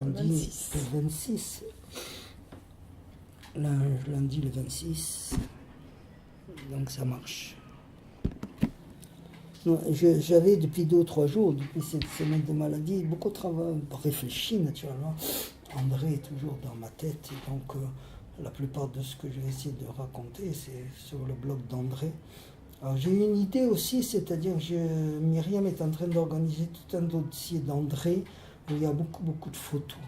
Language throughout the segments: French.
Lundi 26. le 26. Lundi le 26. Donc ça marche. J'avais depuis 2 ou 3 jours, depuis cette semaine de maladie, beaucoup de travail, réfléchi naturellement. André est toujours dans ma tête, et donc la plupart de ce que je vais essayer de raconter, c'est sur le blog d'André. Alors j'ai une idée aussi, c'est-à-dire que Myriam est en train d'organiser tout un dossier d'André où il y a beaucoup de photos.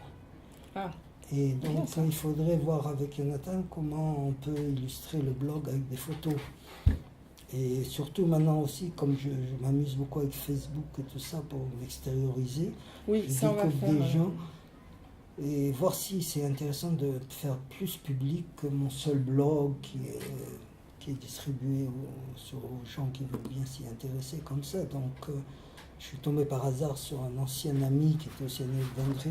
Ah, Et donc bien ça. il faudrait voir avec Jonathan comment on peut illustrer le blog avec des photos. Et surtout maintenant aussi, comme je m'amuse beaucoup avec Facebook et tout ça pour m'extérioriser, Oui, je ça on va découvre faire. des gens et voir si c'est intéressant de faire plus public que mon seul blog qui est distribué aux gens qui veulent bien s'y intéresser comme ça. Donc je suis tombé par hasard sur un ancien ami qui était aussi un ami d'André,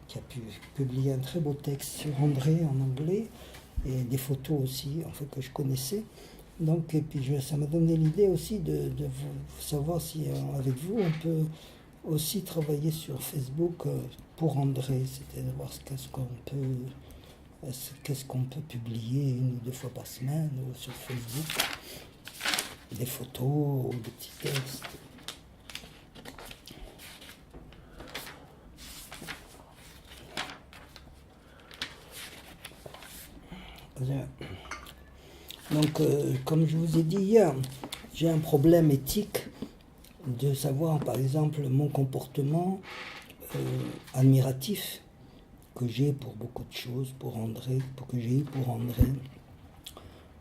qui a pu publier un très beau texte sur André en anglais et des photos aussi en fait que je connaissais. Donc, et puis ça m'a donné l'idée aussi de savoir si avec vous on peut aussi travailler sur Facebook pour André, c'est-à-dire voir qu'est-ce qu'on peut publier 1 ou 2 fois par semaine ou sur Facebook, des photos ou des petits textes. Donc, comme je vous ai dit hier, j'ai un problème éthique de savoir, par exemple, mon comportement admiratif que j'ai pour beaucoup de choses, pour André, que j'ai eu pour André,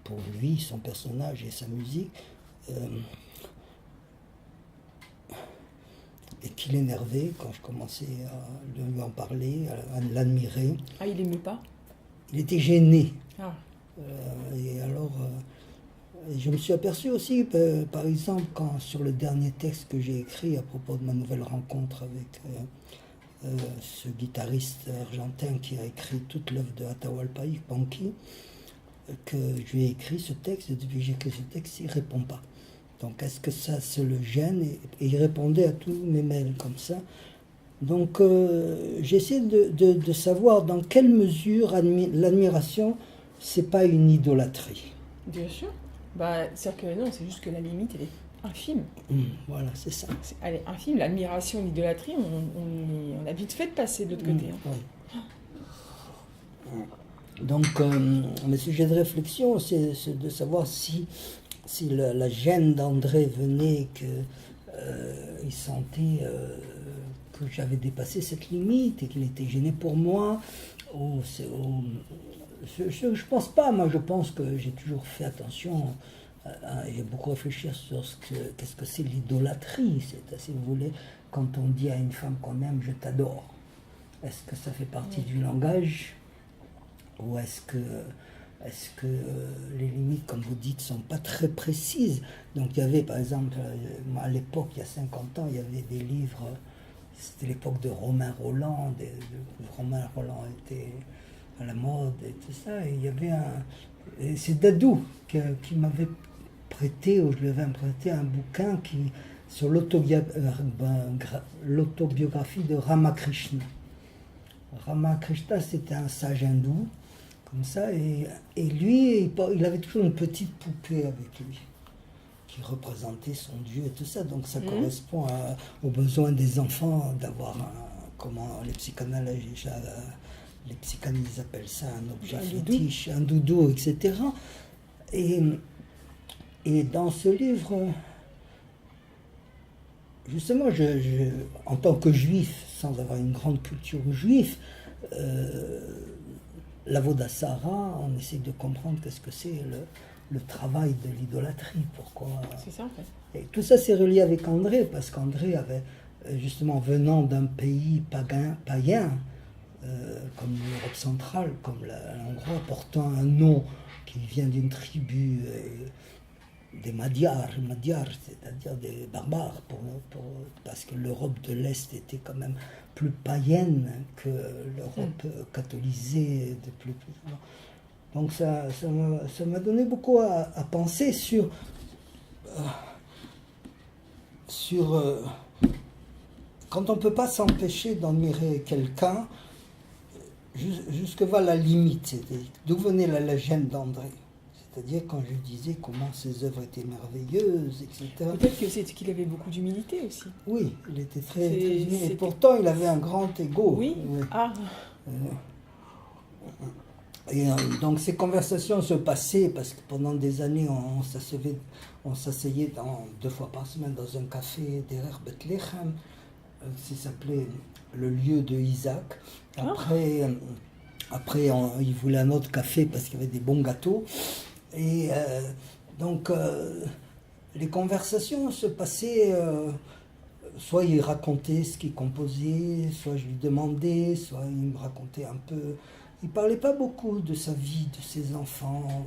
pour lui, son personnage et sa musique, et qui l'énervait quand je commençais à lui en parler, à l'admirer. Ah, il aimait pas? Il était gêné. Ah, Et alors, je me suis aperçu aussi, par exemple, quand sur le dernier texte que j'ai écrit à propos de ma nouvelle rencontre avec ce guitariste argentin qui a écrit toute l'œuvre de Atahualpa Yupanqui, que je lui ai écrit ce texte, et depuis que j'ai écrit ce texte, il ne répond pas. Donc est-ce que ça le gêne? Et il répondait à tous mes mails comme ça. Donc j'essaie de savoir dans quelle mesure l'admiration, c'est pas une idolâtrie. bien sûr. Bah, c'est-à-dire que non, c'est juste que la limite, elle est infime. Voilà, c'est ça. Elle est infime. L'admiration, l'idolâtrie, on a vite fait de passer de l'autre côté. Hein. Oui. Donc, le sujet de réflexion, c'est de savoir si la gêne d'André venait qu'il sentait que j'avais dépassé cette limite et qu'il était gêné pour moi. Je pense pas, moi je pense que j'ai toujours fait attention et beaucoup réfléchir sur qu'est-ce que c'est l'idolâtrie. C'est, si vous voulez, quand on dit à une femme qu'on aime, je t'adore. Est-ce que ça fait partie du langage? Ou est-ce que les limites, comme vous dites, ne sont pas très précises? Donc il y avait, par exemple, à l'époque, il y a 50 ans, il y avait des livres, c'était l'époque de Romain Rolland, Romain Rolland était à la mode et tout ça, et il y avait c'est Dadou qui m'avait prêté, ou je lui avais prêté un bouquin sur l'autobiographie de Ramakrishna. Ramakrishna, c'était un sage hindou, comme ça, et lui, il avait toujours une petite poupée avec lui, qui représentait son dieu et tout ça, donc ça correspond aux besoins des enfants d'avoir, comment les psychanalystes appellent ça, un objet fétiche, un doudou, etc. Et dans ce livre, justement, en tant que juif, sans avoir une grande culture juive, l'Avodasara, on essaie de comprendre qu'est-ce que c'est le travail de l'idolâtrie, pourquoi. C'est ça en fait. Et tout ça c'est relié avec André, parce qu'André avait, justement, venant d'un pays païen, comme l'Europe centrale, comme l'Hongrie, portant un nom qui vient d'une tribu des Magyars, c'est-à-dire des barbares, parce que l'Europe de l'Est était quand même plus païenne que l'Europe catholisée de plus. Donc ça m'a donné beaucoup à penser sur quand on ne peut pas s'empêcher d'admirer quelqu'un, jusque va la limite, c'est-à-dire d'où venait la légende d'André. C'est-à-dire quand je disais comment ses œuvres étaient merveilleuses, etc. Peut-être que c'est qu'il avait beaucoup d'humilité aussi. Oui, il était très humble. Et pourtant, il avait un grand ego. Oui. Ah. Et donc ces conversations se passaient parce que pendant des années, on s'asseyait 2 fois par semaine dans un café derrière Bethléem. Ça s'appelait le lieu de Isaac. Après il voulait un autre café parce qu'il y avait des bons gâteaux. Et donc, les conversations se passaient, soit il racontait ce qu'il composait, soit je lui demandais, soit il me racontait un peu. Il ne parlait pas beaucoup de sa vie, de ses enfants,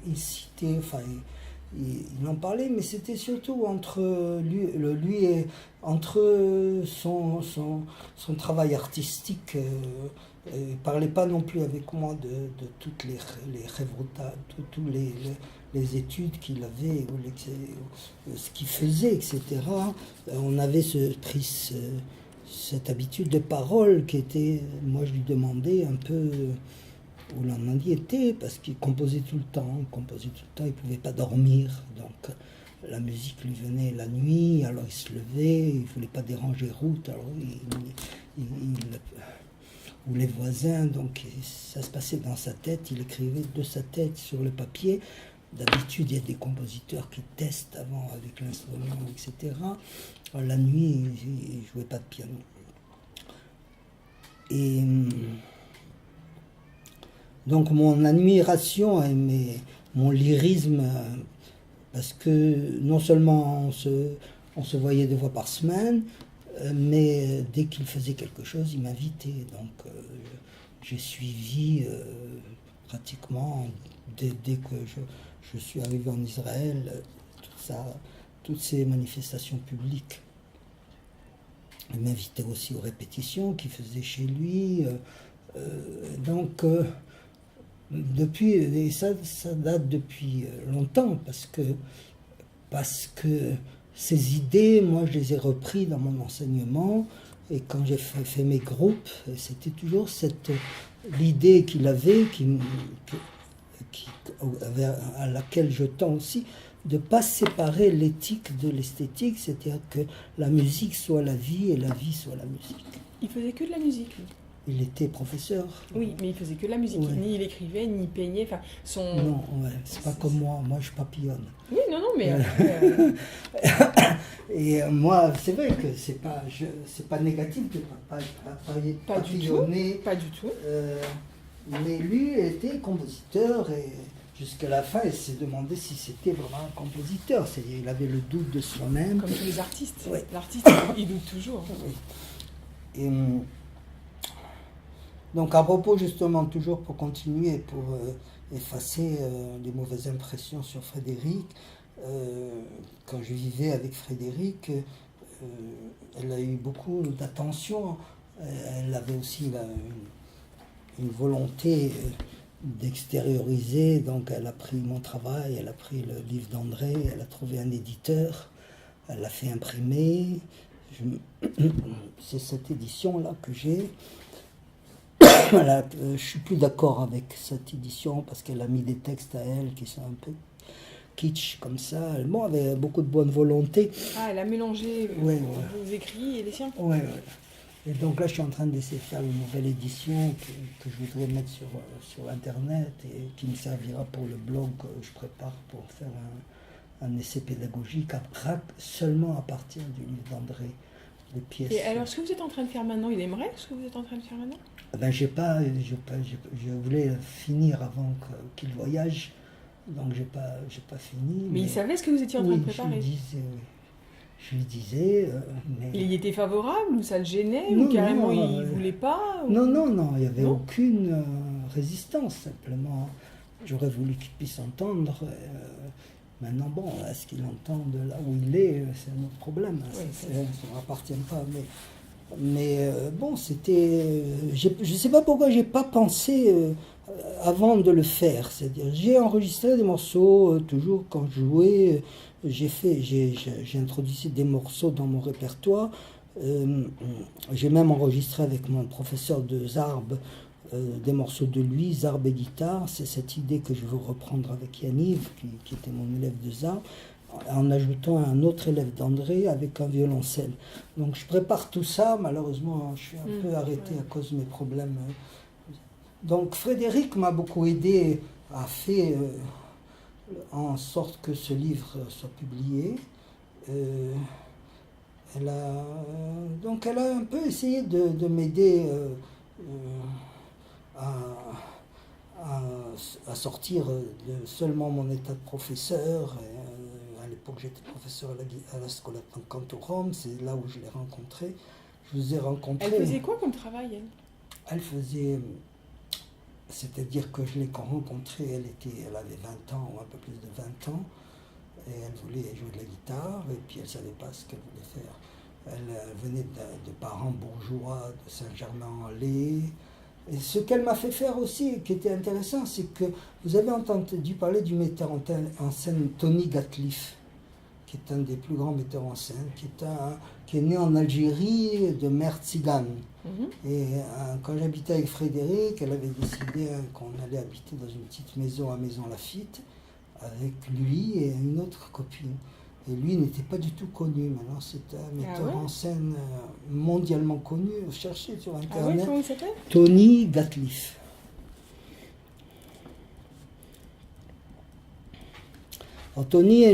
il citait, enfin, il en parlait, mais c'était surtout entre lui et entre son travail artistique. Il ne parlait pas non plus avec moi de toutes les révoltas, toutes les études qu'il avait, ce qu'il faisait, etc. On avait pris cette habitude de parole qui était, moi je lui demandais un peu où l'on en était, parce qu'il composait tout le temps, il ne pouvait pas dormir, donc la musique lui venait la nuit, alors il se levait, il ne voulait pas déranger Ruth, alors ou les voisins, donc ça se passait dans sa tête, il écrivait de sa tête sur le papier. D'habitude, il y a des compositeurs qui testent avant avec l'instrument, etc. Alors, la nuit, il ne jouait pas de piano. Et donc mon admiration et mon lyrisme, parce que non seulement on se voyait 2 fois par semaine, mais dès qu'il faisait quelque chose, il m'invitait. Donc j'ai suivi pratiquement, dès que je suis arrivé en Israël, toutes ces manifestations publiques. Il m'invitait aussi aux répétitions qu'il faisait chez lui. Donc, et ça date depuis longtemps, parce que ces idées, moi, je les ai reprises dans mon enseignement. Et quand j'ai fait mes groupes, c'était toujours l'idée qu'il avait, à laquelle je tends aussi, de ne pas séparer l'éthique de l'esthétique, c'est-à-dire que la musique soit la vie et la vie soit la musique. Il faisait que de la musique, lui. Il était professeur. Oui, mais il faisait que de la musique. Ouais. Ni il écrivait, ni il peignait. Non, c'est pas comme moi. Moi, je papillonne. Oui, non, mais... Et moi, c'est vrai que c'est pas négatif de papillonner. Pas du tout. Mais lui était compositeur et jusqu'à la fin, il s'est demandé si c'était vraiment un compositeur. C'est-à-dire, il avait le doute de soi-même. Comme tous les artistes. Oui. L'artiste, il doute toujours. Oui. Et donc, à propos, justement, toujours pour continuer, pour effacer les mauvaises impressions sur Frédéric, quand je vivais avec Frédéric, elle a eu beaucoup d'attention. Elle avait aussi une volonté d'extérioriser, donc elle a pris mon travail, elle a pris le livre d'André, elle a trouvé un éditeur, elle l'a fait imprimer. C'est cette édition-là que j'ai. Je suis plus d'accord avec cette édition parce qu'elle a mis des textes à elle qui sont un peu kitsch comme ça. Elle avait beaucoup de bonne volonté. Ah, elle a mélangé vos écrits et les siens. Oui. Et donc là, je suis en train d'essayer de faire une nouvelle édition que je voudrais mettre sur Internet et qui me servira pour le blog que je prépare pour faire un essai pédagogique seulement à partir du livre d'André, les pièces. Et alors, ce que vous êtes en train de faire maintenant, il aimerait ce que vous êtes en train de faire maintenant ? Je voulais finir avant qu'il voyage, donc j'ai pas fini. Mais il savait ce que vous étiez en train de préparer ? Je lui disais, mais... Il y était favorable ou ça le gênait ou carrément il ne voulait pas ou... Non, il n'y avait aucune résistance, simplement. J'aurais voulu qu'il puisse entendre. Maintenant, est-ce qu'il entend de là où il est, c'est un autre problème. Oui, ça ne m'appartient pas. Mais c'était... je ne sais pas pourquoi je n'ai pas pensé avant de le faire. C'est-à-dire, j'ai enregistré des morceaux, toujours quand je jouais... J'ai introduit des morceaux dans mon répertoire. J'ai même enregistré avec mon professeur de Zarb des morceaux de lui, Zarb et guitare. C'est cette idée que je veux reprendre avec Yaniv, qui était mon élève de Zarb, en ajoutant un autre élève d'André avec un violoncelle. Donc je prépare tout ça, malheureusement je suis un peu arrêté à cause de mes problèmes. Donc Frédéric m'a beaucoup aidé, a fait en sorte que ce livre soit publié. Elle a un peu essayé de m'aider à sortir de seulement mon état de professeur. À l'époque, j'étais professeur à la Scola Cantorum, c'est là où je l'ai rencontrée. Je vous ai rencontré. Elle faisait quoi comme travail, elle ? Elle faisait... C'est-à-dire que je l'ai rencontrée, elle avait 20 ans ou un peu plus de 20 ans, et elle voulait jouer de la guitare, et puis elle ne savait pas ce qu'elle voulait faire. Elle venait de parents bourgeois de Saint-Germain-en-Laye. Et ce qu'elle m'a fait faire aussi, qui était intéressant, c'est que vous avez entendu parler du metteur en scène Tony Gatliff, qui est un des plus grands metteurs en scène, qui est né en Algérie de mère tzigane. Et quand j'habitais avec Frédéric, elle avait décidé qu'on allait habiter dans une petite maison à Maison Lafitte, avec lui et une autre copine. Et lui n'était pas du tout connu. Maintenant, c'est un metteur en scène mondialement connu. Cherchez sur Internet. Comment il s'appelle ? Tony Gatliff. Alors, Tony,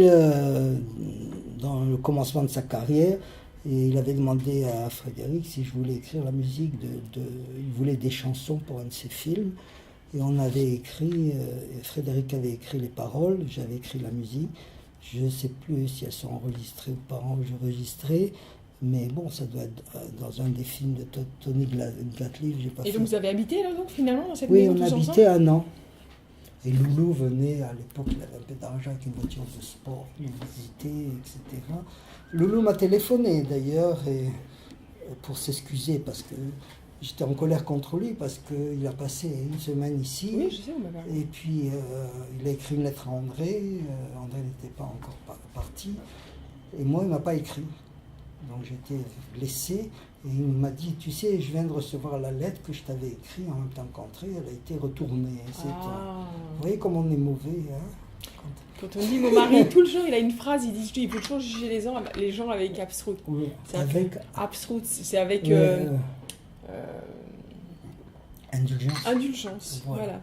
dans le commencement de sa carrière, et il avait demandé à Frédéric si je voulais écrire la musique il voulait des chansons pour un de ses films. Et on avait écrit, Frédéric avait écrit les paroles, j'avais écrit la musique. Je ne sais plus si elles sont enregistrées ou pas enregistrées, mais bon, ça doit être dans un des films de Tony Gatliff. Et donc vous avez habité là, donc, finalement, dans cette maison tous ensemble ? Oui, on habitait un an. Et Loulou venait, à l'époque, il avait un peu d'argent avec une voiture de sport, nous visiter, etc. Loulou m'a téléphoné d'ailleurs pour s'excuser parce que j'étais en colère contre lui parce qu'il a passé une semaine ici. Oui, je sais, on m'a parlé. Et puis il a écrit une lettre à André. André n'était pas encore parti. Et moi, il ne m'a pas écrit. Donc j'étais blessé. Et il m'a dit, tu sais, je viens de recevoir la lettre que je t'avais écrite en même temps qu'André. Elle a été retournée. Vous voyez comme on est mauvais, hein ? Quand on dit mon mari, tout le temps, il a une phrase, il dit il faut toujours juger les gens avec Absrout. Oui, avec Absrout, c'est avec indulgence. Indulgence, voilà.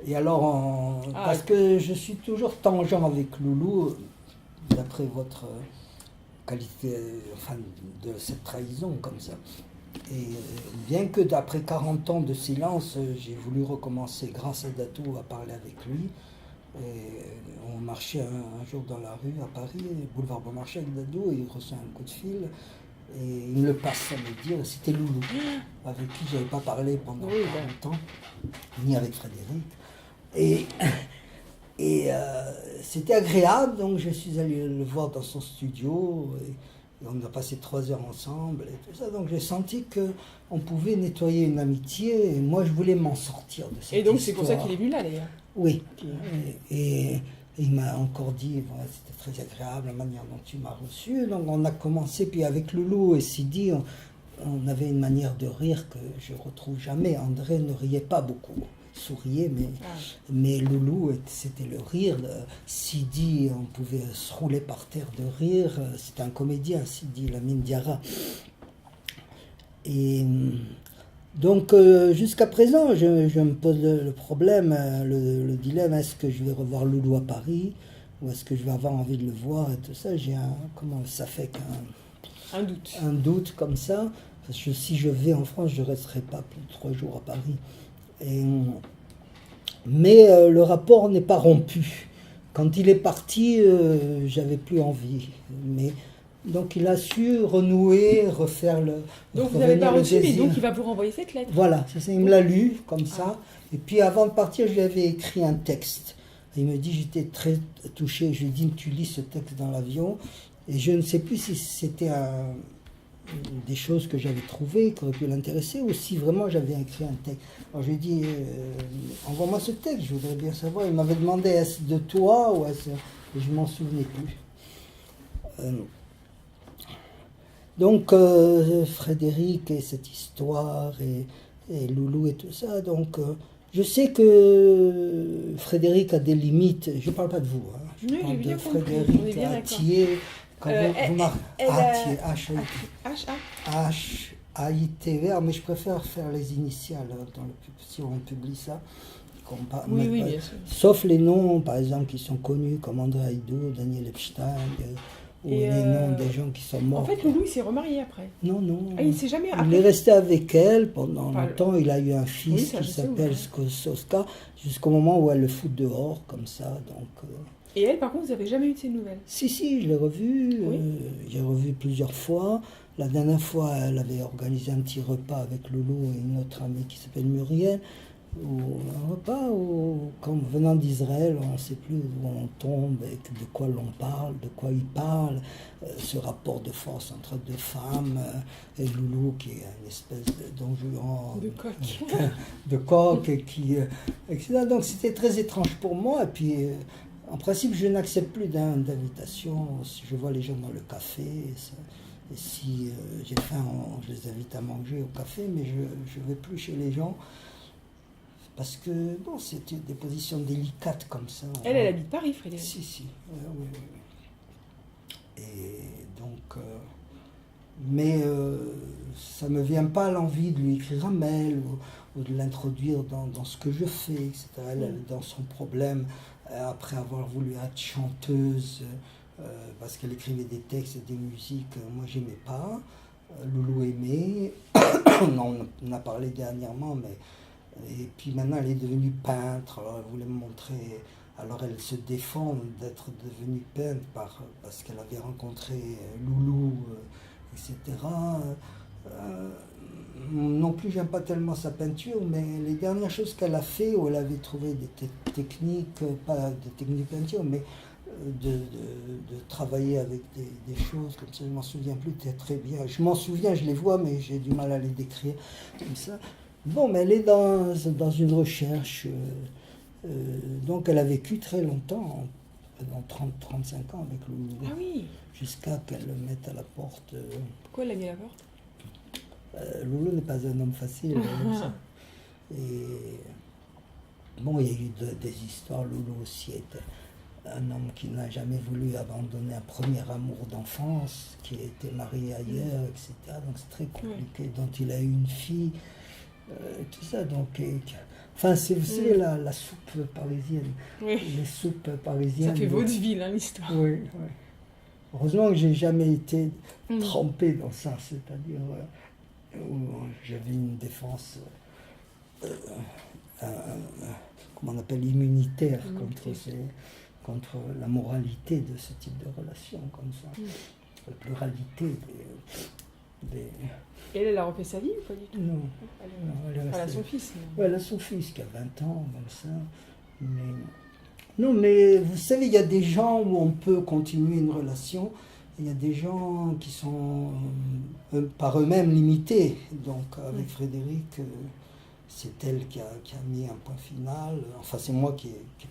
Et alors, parce que je suis toujours tangent avec Loulou, d'après votre qualité, enfin, de cette trahison comme ça. Et bien que d'après 40 ans de silence, j'ai voulu recommencer grâce à Datou à parler avec lui. Et on marchait un jour dans la rue à Paris, boulevard Beaumarchais avec Dadou, et il reçoit un coup de fil. Et il me le passe à me dire, c'était Loulou, avec qui je n'avais pas parlé pendant 40 ans, ni avec Frédéric. Et c'était agréable, donc je suis allé le voir dans son studio, et on a passé 3 heures ensemble, et tout ça. Donc j'ai senti qu'on pouvait nettoyer une amitié, et moi je voulais m'en sortir de cette histoire. Et donc c'est pour ça qu'il est venu là d'ailleurs. Oui, et il m'a encore dit, voilà, c'était très agréable la manière dont tu m'as reçu. Donc on a commencé, puis avec Loulou et Sidi, on avait une manière de rire que je ne retrouve jamais. André ne riait pas beaucoup, il souriait, mais Loulou, c'était le rire. Sidi, on pouvait se rouler par terre de rire. C'était un comédien, Sidi Lamine Diarra. Et donc jusqu'à présent, je me pose le problème, le dilemme, est-ce que je vais revoir Loulou à Paris ou est-ce que je vais avoir envie de le voir et tout ça. J'ai comment ça fait un doute. Un doute comme ça, parce que si je vais en France, je ne resterai pas plus de 3 jours à Paris. Mais le rapport n'est pas rompu. Quand il est parti, j'avais plus envie. Donc il a su renouer, refaire le... Donc vous n'avez pas reçu, mais donc il va vous renvoyer cette lettre. Voilà, il me l'a lu comme ça. Et puis avant de partir, je lui avais écrit un texte. Et il me dit, j'étais très touché. Je lui ai dit, tu lis ce texte dans l'avion. Et je ne sais plus si c'était des choses que j'avais trouvées, qui auraient pu l'intéresser, ou si vraiment j'avais écrit un texte. Alors je lui ai dit, envoie-moi ce texte, je voudrais bien savoir. Il m'avait demandé, est-ce de toi ou est-ce... Et je ne m'en souvenais plus. Donc Frédéric et cette histoire, et et Loulou et tout ça. Donc, je sais que Frédéric a des limites. Je ne parle pas de vous. Hein. Je Oui, parle j'ai bien de compris. Frédéric Attier. Quand vous marquez H-A-I-T-V, mais je préfère faire les initiales si on publie ça. Oui, bien sûr. Sauf les noms, par exemple, qui sont connus, comme André Haïdou, Daniel Epstein, ou les noms des gens qui sont morts. En fait, Loulou, il s'est remarié après. Non. Ah, il s'est jamais... Il est resté avec elle pendant longtemps. Il a eu un fils qui s'appelle Soska, jusqu'au moment où elle le fout dehors, comme ça. Donc, Et elle, par contre, vous n'avez jamais eu de ses nouvelles? Si, je l'ai revue. Oui. J'ai revu plusieurs fois. La dernière fois, elle avait organisé un petit repas avec Loulou et une autre amie qui s'appelle Muriel. Un repas où, comme venant d'Israël, on ne sait plus où on tombe, et de quoi l'on parle, de quoi il parle, ce rapport de force entre deux femmes, et Loulou qui est une espèce de don Juan, de coq, etc. Donc c'était très étrange pour moi, et puis en principe je n'accepte plus d'invitation, si je vois les gens dans le café, et si j'ai faim, je les invite à manger au café, mais je ne vais plus chez les gens. Parce que, bon, c'est des positions délicates comme ça. Elle habite Paris, Frédéric. Si. Oui. Et donc... mais ça ne me vient pas à l'envie de lui écrire un mail ou de l'introduire dans ce que je fais, etc. Elle, dans son problème, après avoir voulu être chanteuse, parce qu'elle écrivait des textes et des musiques, moi, j'aimais pas. Loulou aimait. On a parlé dernièrement, mais... Et puis maintenant, elle est devenue peintre. Alors, elle voulait me montrer. Alors, elle se défend d'être devenue peintre parce qu'elle avait rencontré Loulou, etc. Non plus, j'aime pas tellement sa peinture, mais les dernières choses qu'elle a fait, où elle avait trouvé des techniques, pas des techniques de peinture, mais de travailler avec des choses comme ça, je m'en souviens plus très bien. Je m'en souviens, je les vois, mais j'ai du mal à les décrire comme ça. Bon, mais elle est dans une recherche, donc elle a vécu très longtemps, pendant 30-35 ans avec Loulou. Ah oui. Jusqu'à qu'elle le mette à la porte. Pourquoi elle l'a mis à la porte? Loulou n'est pas un homme facile. Ça. Et bon, il y a eu des histoires. Loulou aussi était un homme qui n'a jamais voulu abandonner un premier amour d'enfance, qui a été marié ailleurs, etc. Donc c'est très compliqué. Dont il a eu une fille. Tout ça, donc... Enfin, vous savez, la soupe parisienne. Oui. Les soupes parisiennes. Ça fait vaudeville, hein, l'histoire. Oui. Heureusement que j'ai jamais été trempé dans ça, c'est-à-dire où j'avais une défense, comment on appelle, immunitaire contre la moralité de ce type de relation, comme ça. La pluralité des... Et elle a refait sa vie ou pas du tout? Non. Elle a son fils. Elle a son fils qui a 20 ans, comme ça. Non, mais vous savez, il y a des gens où on peut continuer une relation, et il y a des gens qui sont par eux-mêmes limités. Donc avec Frédéric, c'est elle qui a mis un point final. Enfin, c'est moi qui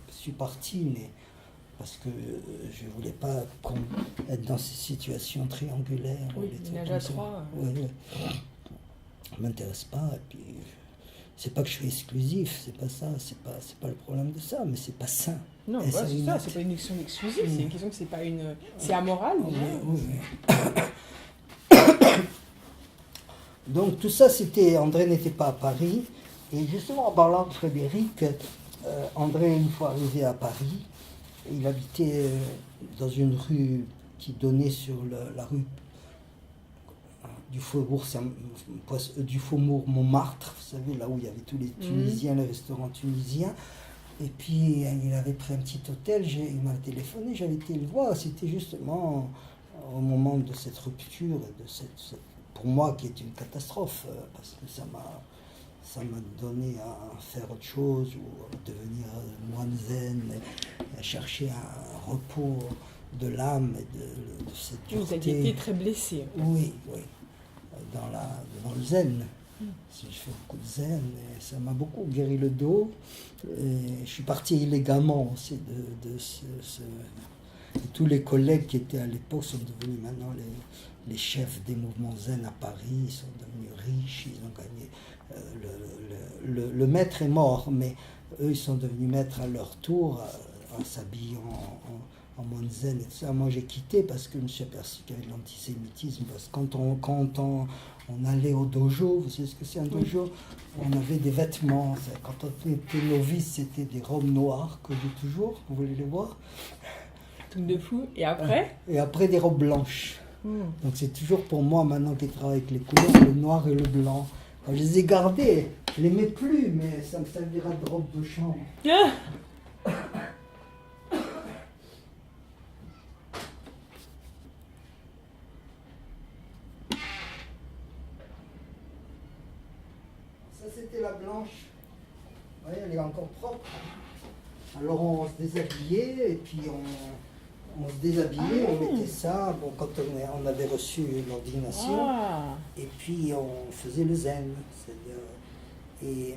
suis parti, mais parce que je ne voulais pas être dans ces situations triangulaires. Oui, ménage à trois. Oui. Ça ne m'intéresse pas. Et puis, c'est pas que je suis exclusif, c'est pas ça, c'est pas le problème de ça, mais c'est pas sain. Non, c'est ça, c'est pas une question exclusive, c'est une question que c'est pas une... C'est amoral. Oui. Donc tout ça, André n'était pas à Paris. Et justement, en parlant de Frédéric, André, une fois arrivé à Paris, il habitait dans une rue qui donnait sur la rue du faubourg Montmartre, vous savez, là où il y avait tous les Tunisiens, les restaurants tunisiens. Et puis, il avait pris un petit hôtel, il m'a téléphoné, j'avais été le voir. C'était justement au moment de cette rupture, pour moi, qui est une catastrophe, parce que ça m'a donné à faire autre chose, ou à devenir moine zen, à chercher un repos de l'âme et de cette dureté. Vous aviez été très blessé. Oui. Dans le zen. Je fais beaucoup de zen et ça m'a beaucoup guéri le dos. Et je suis parti illégalement aussi et tous les collègues qui étaient à l'époque sont devenus maintenant les chefs des mouvements zen à Paris, ils sont devenus riches, ils ont gagné. Le maître est mort, mais eux, ils sont devenus maîtres à leur tour, en s'habillant en moine zen et tout ça. Moi, j'ai quitté parce que je me suis aperçu qu'il y avait de l'antisémitisme. Parce que quand on allait au dojo, vous savez ce que c'est un dojo? On avait des vêtements. Quand on était novice, c'était des robes noires que j'ai toujours. Vous voulez les voir? Truc de fou. Et après? Et après, des robes blanches. Donc c'est toujours pour moi, maintenant qui travaille avec les couleurs, le noir et le blanc. Alors, je les ai gardés. Je ne les mets plus, mais ça me servira de robe de chambre. Ça, c'était la blanche. Vous voyez, elle est encore propre. Alors on se déshabillait et puis on se déshabillait, on mettait ça, bon, quand on avait reçu l'ordination, et puis on faisait le zen. Et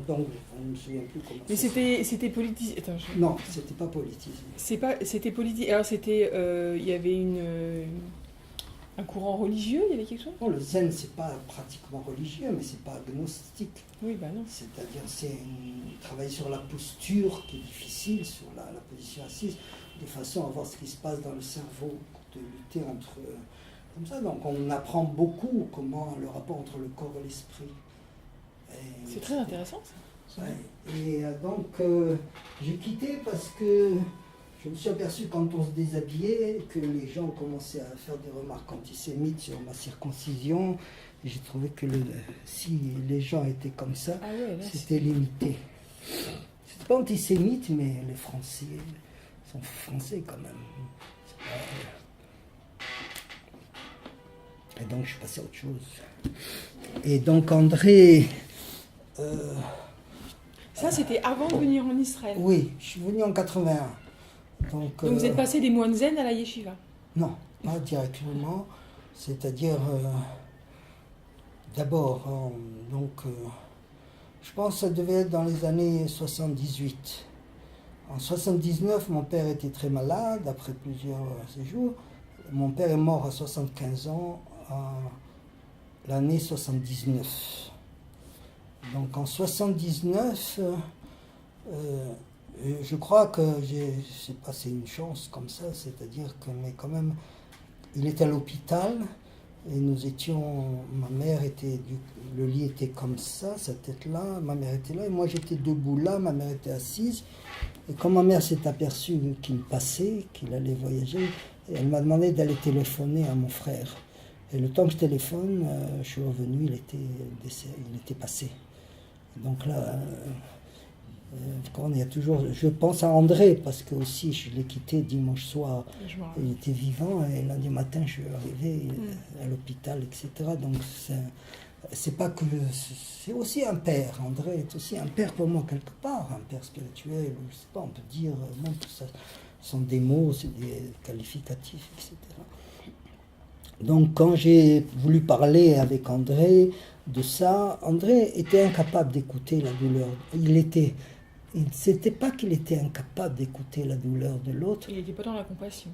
donc, on ne me souvient plus comment. Mais c'était politisé. Attends, Non, c'était pas politisé. C'était politique. Alors c'était, il y avait un courant religieux, il y avait quelque chose? Non, le zen, c'est pas pratiquement religieux, mais c'est pas agnostique. Oui, bah non. C'est-à-dire, travailler sur la posture qui est difficile, sur la position assise, de façon à voir ce qui se passe dans le cerveau, de lutter entre. Comme ça, donc on apprend beaucoup comment le rapport entre le corps et l'esprit. C'est très intéressant ça. Ouais. Et donc j'ai quitté parce que je me suis aperçu quand on se déshabillait que les gens commençaient à faire des remarques antisémites sur ma circoncision. Et j'ai trouvé que si les gens étaient comme ça, c'était limité. C'était pas antisémite, mais les Français sont français quand même. Et donc je suis passé à autre chose. Et donc André... Ça c'était avant de venir en Israël? Oui, je suis venu en 81. Donc vous êtes passé des moines zen à la yeshiva? Non, pas directement. C'est-à-dire, d'abord, je pense que ça devait être dans les années 78. En 79, mon père était très malade, après plusieurs séjours. Mon père est mort à 75 ans, l'année 79. Donc en 79, je crois que j'ai passé une chance comme ça, c'est-à-dire que, mais quand même, il était à l'hôpital et nous étions, ma mère était, le lit était comme ça, sa tête là, ma mère était là et moi j'étais debout là, ma mère était assise. Et quand ma mère s'est aperçue qu'il passait, qu'il allait voyager, elle m'a demandé d'aller téléphoner à mon frère. Et le temps que je téléphone, je suis revenu, il était passé. Donc là, il y a toujours, je pense à André, parce que aussi je l'ai quitté dimanche soir, il était vivant, et lundi matin je suis arrivé à l'hôpital, etc. Donc c'est pas que, c'est aussi un père, André est aussi un père pour moi quelque part, un père spirituel, je sais pas, on peut dire, bon, tout ça sont des mots, c'est des qualificatifs, etc. Donc quand j'ai voulu parler avec André de ça, André était incapable d'écouter la douleur. C'était pas qu'il était incapable d'écouter la douleur de l'autre. Il n'était pas dans la compassion.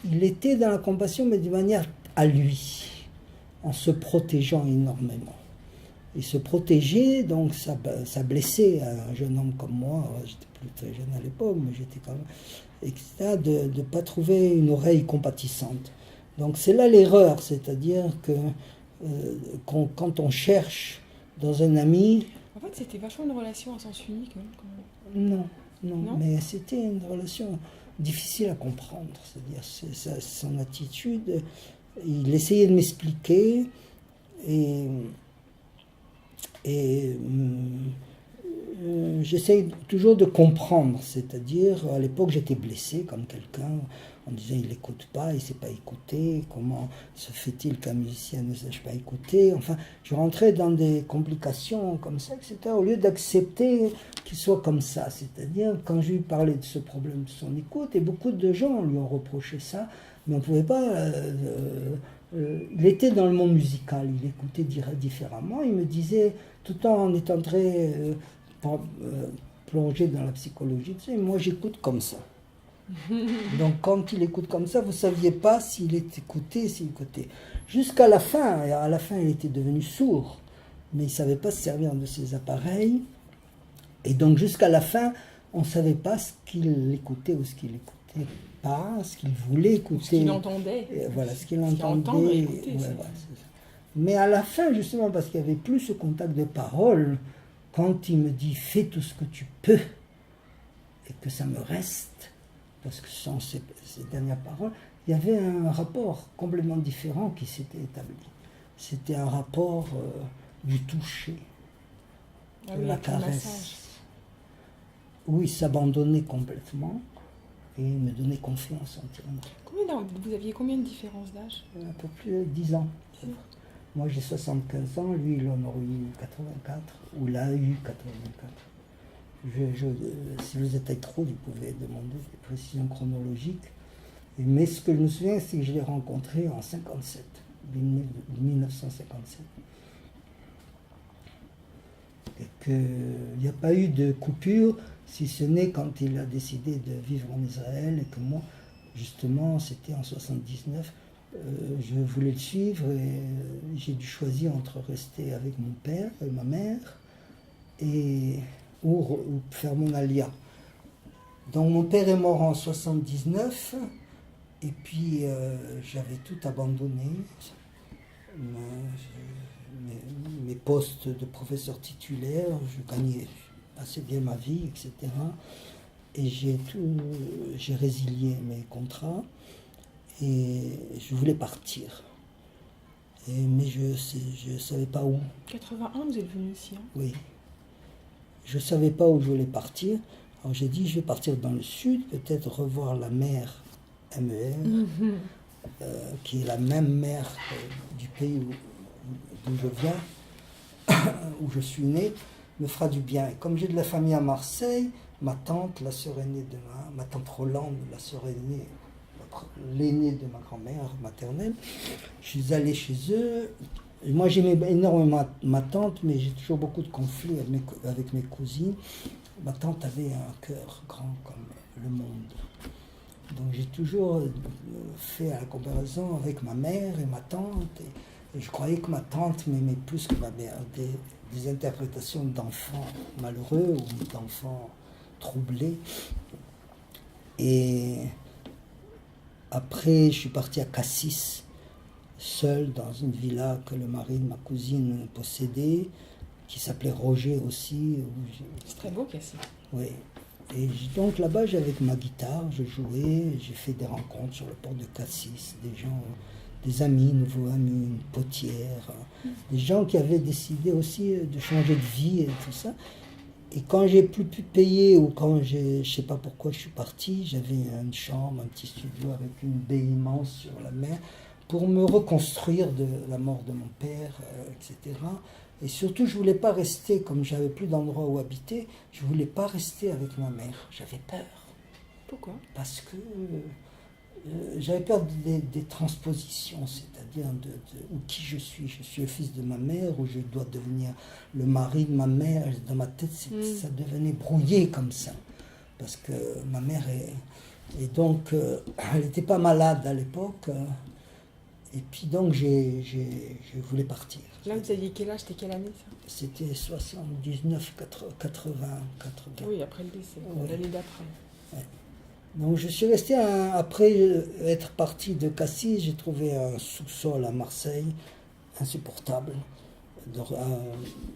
Il était dans la compassion, mais d'une manière à lui, en se protégeant énormément. Il se protégeait, donc ça blessait un jeune homme comme moi. J'étais plus très jeune à l'époque, mais j'étais quand même, etc., de ne pas trouver une oreille compatissante. Donc c'est là l'erreur, c'est-à-dire que quand on cherche dans un ami... En fait, c'était vachement une relation à sens unique. Non, mais c'était une relation difficile à comprendre. C'est-à-dire son attitude, il essayait de m'expliquer et j'essaye toujours de comprendre. C'est-à-dire, à l'époque, j'étais blessé comme quelqu'un. On disait il n'écoute pas, il ne sait pas écouter, comment se fait-il qu'un musicien ne sache pas écouter? Enfin, je rentrais dans des complications comme ça, etc., au lieu d'accepter qu'il soit comme ça. C'est-à-dire, quand je lui parlais de ce problème de son écoute, et beaucoup de gens lui ont reproché ça, mais on ne pouvait pas... il était dans le monde musical, il écoutait différemment, il me disait, tout en étant très plongé dans la psychologie, tu sais, moi j'écoute comme ça. Donc quand il écoute comme ça, vous ne saviez pas s'il est écouté, s'il écoutait. Jusqu'à la fin, et à la fin il était devenu sourd, mais il ne savait pas se servir de ses appareils. Et donc jusqu'à la fin, on ne savait pas ce qu'il écoutait ou ce qu'il n'écoutait pas, ce qu'il voulait écouter. Ce qu'il entendait. Voilà, ce qu'il entendait. entendait. Écouter, voilà, c'est ça. Mais à la fin, justement, parce qu'il n'y avait plus ce contact de parole, quand il me dit « fais tout ce que tu peux » et que ça me reste, parce que ce sont ces dernières paroles, il y avait un rapport complètement différent qui s'était établi. C'était un rapport du toucher, de la caresse. Où il s'abandonnait complètement et il me donnait confiance entièrement. Vous aviez combien de différence d'âge? Un peu plus de 10 ans. Moi j'ai 75 ans, lui il en aurait eu 84, ou il a eu 84. Si vous êtes trop, vous pouvez demander des précisions chronologiques. Mais ce que je me souviens, c'est que je l'ai rencontré en 57, 1957. Et qu'il n'y a pas eu de coupure, si ce n'est quand il a décidé de vivre en Israël, et que moi, justement, c'était en 79, je voulais le suivre et j'ai dû choisir entre rester avec mon père et ma mère ou faire mon alia. Donc mon père est mort en 79 et puis j'avais tout abandonné, mes postes de professeur titulaire, je gagnais assez bien ma vie, etc. Et j'ai résilié mes contrats. Et je voulais partir. Mais je ne savais pas où. 81, vous êtes venu ici, hein? Oui. Je ne savais pas où je voulais partir. Alors j'ai dit, je vais partir dans le sud, peut-être revoir la mer MER, qui est la même mer du pays d'où je viens, où je suis né, me fera du bien. Et comme j'ai de la famille à Marseille, ma tante, la sœur aînée de ma tante Rolande, la sœur aînée, l'aînée de ma grand-mère maternelle, je suis allé chez eux. Et moi j'aimais énormément ma tante, mais j'ai toujours beaucoup de conflits avec mes cousines. Ma tante avait un cœur grand comme le monde. Donc j'ai toujours fait la comparaison avec ma mère et ma tante. Et je croyais que ma tante m'aimait plus que ma mère. Des interprétations d'enfants malheureux ou d'enfants troublés. Et après, je suis parti à Cassis, seul dans une villa que le mari de ma cousine possédait, qui s'appelait Roger aussi. C'est très beau, Cassis. Oui. Et donc là-bas, j'avais ma guitare, je jouais, j'ai fait des rencontres sur le port de Cassis, des gens, des amis, nouveaux amis, une potière, des gens qui avaient décidé aussi de changer de vie et tout ça. Et quand j'ai plus pu payer ou quand je ne sais pas pourquoi je suis parti, j'avais une chambre, un petit studio avec une baie immense sur la mer pour me reconstruire de la mort de mon père, etc. Et surtout, je ne voulais pas rester, comme j'avais plus d'endroit où habiter, je ne voulais pas rester avec ma mère. J'avais peur. Pourquoi? Parce que j'avais peur des transpositions, c'est-à-dire ou qui je suis. Je suis le fils de ma mère, ou je dois devenir le mari de ma mère. Dans ma tête, ça devenait brouillé comme ça. Parce que ma mère et donc, elle n'était pas malade à l'époque. Et puis donc, je voulais partir. Là, vous aviez quel âge? C'était quelle année, ça? C'était 79, 80. Oui, après le décès, ouais. L'année d'après. Ouais. Donc je suis resté, après être parti de Cassis, j'ai trouvé un sous-sol à Marseille, insupportable,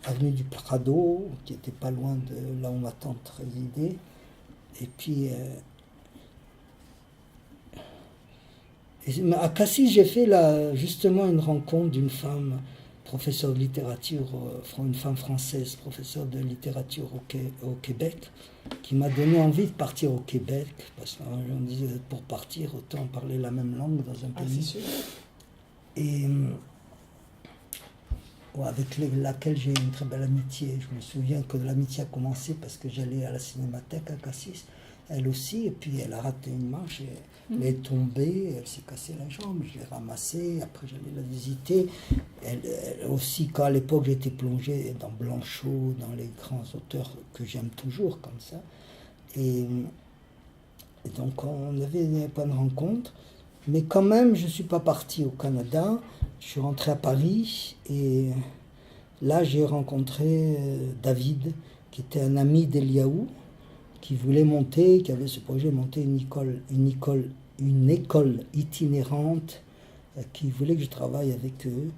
avenue du Prado, qui était pas loin de là où ma tante résidait. Et puis, à Cassis, j'ai fait justement une rencontre d'une femme, professeure de littérature, une femme française, professeure de littérature au Québec, qui m'a donné envie de partir au Québec, parce qu'on disait pour partir, autant parler la même langue dans un pays. C'est sûr. Et avec laquelle j'ai une très belle amitié. Je me souviens que l'amitié a commencé parce que j'allais à la Cinémathèque à Cassis, elle aussi, et puis elle a raté une marche, elle est tombée, elle s'est cassée la jambe, je l'ai ramassée, après j'allais la visiter. Elle aussi, quand à l'époque j'étais plongé dans Blanchot, dans les grands auteurs que j'aime toujours comme ça, et Et donc on avait des points de rencontre. Mais quand même, je ne suis pas parti au Canada. Je suis rentré à Paris et là, j'ai rencontré David, qui était un ami d'Eliaou, qui voulait monter, qui avait ce projet de monter une école itinérante, qui voulait que je travaille avec eux.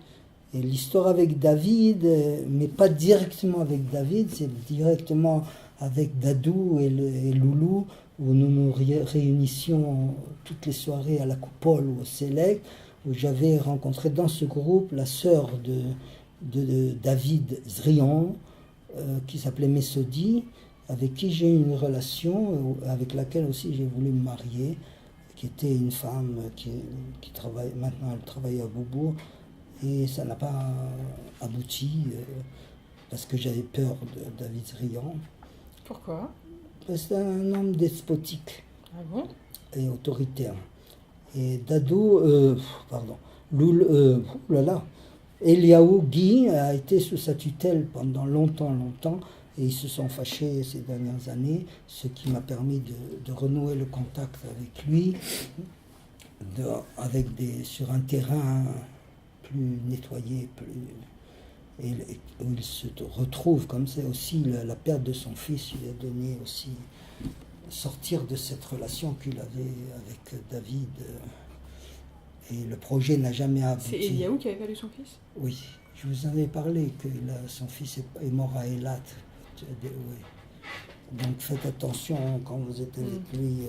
Et l'histoire avec David, mais pas directement avec David, c'est directement avec Dadou et Loulou, où nous nous réunissions toutes les soirées à la Coupole ou au Select, où j'avais rencontré dans ce groupe la sœur de David Zrian, qui s'appelait Messodi, avec qui j'ai eu une relation, avec laquelle aussi j'ai voulu me marier, qui était une femme qui travaille, maintenant elle travaille à Beaubourg, et ça n'a pas abouti, parce que j'avais peur de David Zrian. Pourquoi? C'est un homme despotique Ah bon? et autoritaire. Et Dadou, Eliaou Guy a été sous sa tutelle pendant longtemps, et ils se sont fâchés ces dernières années, ce qui m'a permis de renouer le contact avec lui, sur un terrain plus nettoyé, et où il se retrouve, comme c'est aussi la perte de son fils lui a donné aussi sortir de cette relation qu'il avait avec David. Et le projet n'a jamais abouti. C'est Eliaou qui avait perdu son fils? Oui, je vous en avais parlé que son fils est mort à Eilat. Oui. Donc faites attention quand vous êtes avec lui.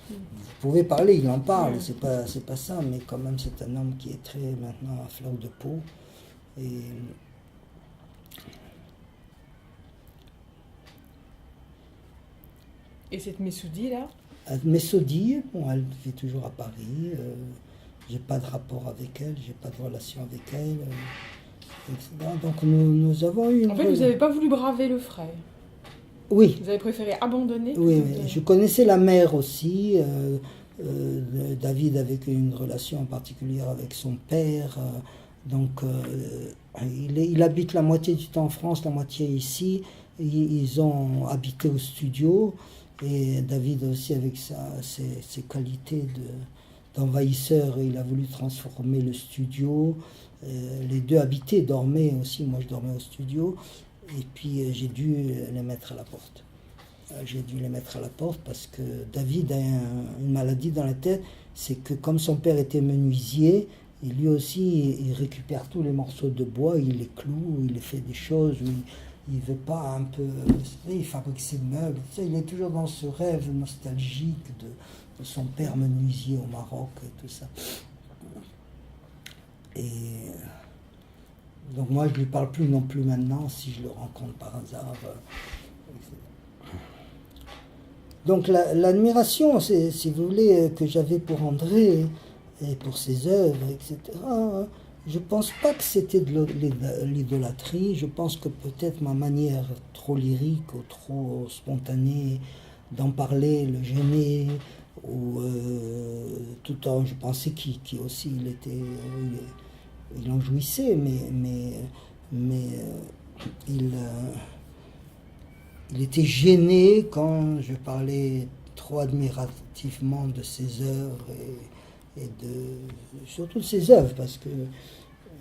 Vous pouvez parler, il en parle, c'est pas ça, mais quand même c'est un homme qui est très maintenant à fleur de peau. Et cette Messoudi là? Messoudi, bon, elle vit toujours à Paris. J'ai pas de rapport avec elle, j'ai pas de relation avec elle, etc. Donc nous avons eu une... En fait, vous n'avez pas voulu braver le frère. Oui. Vous avez préféré abandonner. Oui, je connaissais la mère aussi. David avait une relation particulière avec son père. Donc il habite la moitié du temps en France, la moitié ici. Ils ont habité au studio. Et David aussi, avec ses qualités d'envahisseur, il a voulu transformer le studio. Les deux habitaient, dormaient aussi. Moi, je dormais au studio. Et puis, j'ai dû les mettre à la porte. Parce que David a une maladie dans la tête. C'est que comme son père était menuisier, et lui aussi, il récupère tous les morceaux de bois, il les cloue, il les fait des choses... Il ne veut pas un peu... Il fabrique ses meubles. Il est toujours dans ce rêve nostalgique de son père menuisier au Maroc et tout ça. Et donc moi, je ne lui parle plus non plus maintenant, si je le rencontre par hasard. Donc l'admiration, si vous voulez, que j'avais pour André et pour ses œuvres, etc., je ne pense pas que c'était de l'idolâtrie. Je pense que peut-être ma manière trop lyrique ou trop spontanée d'en parler le gênait. Ou tout le temps, je pensais qu'il aussi, il en jouissait, mais il était gêné quand je parlais trop admirativement de ses œuvres et surtout de ses œuvres, parce que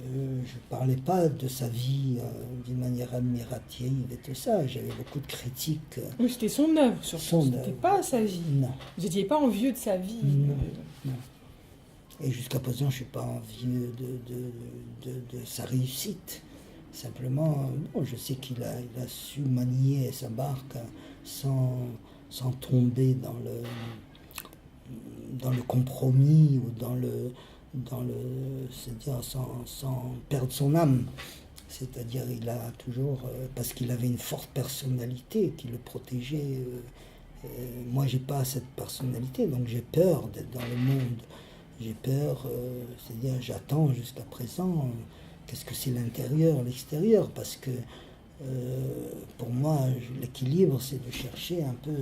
je ne parlais pas de sa vie d'une manière admirative et tout ça. J'avais beaucoup de critiques. Oui, c'était son œuvre, surtout. C'était pas sa vie. Non. Vous n'étiez pas envieux de sa vie. Non. Et jusqu'à présent, je ne suis pas envieux de sa réussite. Simplement, non, je sais qu'il a su manier sa barque sans tomber dans le compromis ou c'est-à-dire sans perdre son âme. C'est-à-dire il a toujours, parce qu'il avait une forte personnalité qui le protégeait. Moi, j'ai pas cette personnalité, donc j'ai peur d'être dans le monde. J'ai peur, c'est-à-dire j'attends jusqu'à présent. Qu'est-ce que c'est l'intérieur, l'extérieur? Parce que pour moi, l'équilibre, c'est de chercher un peu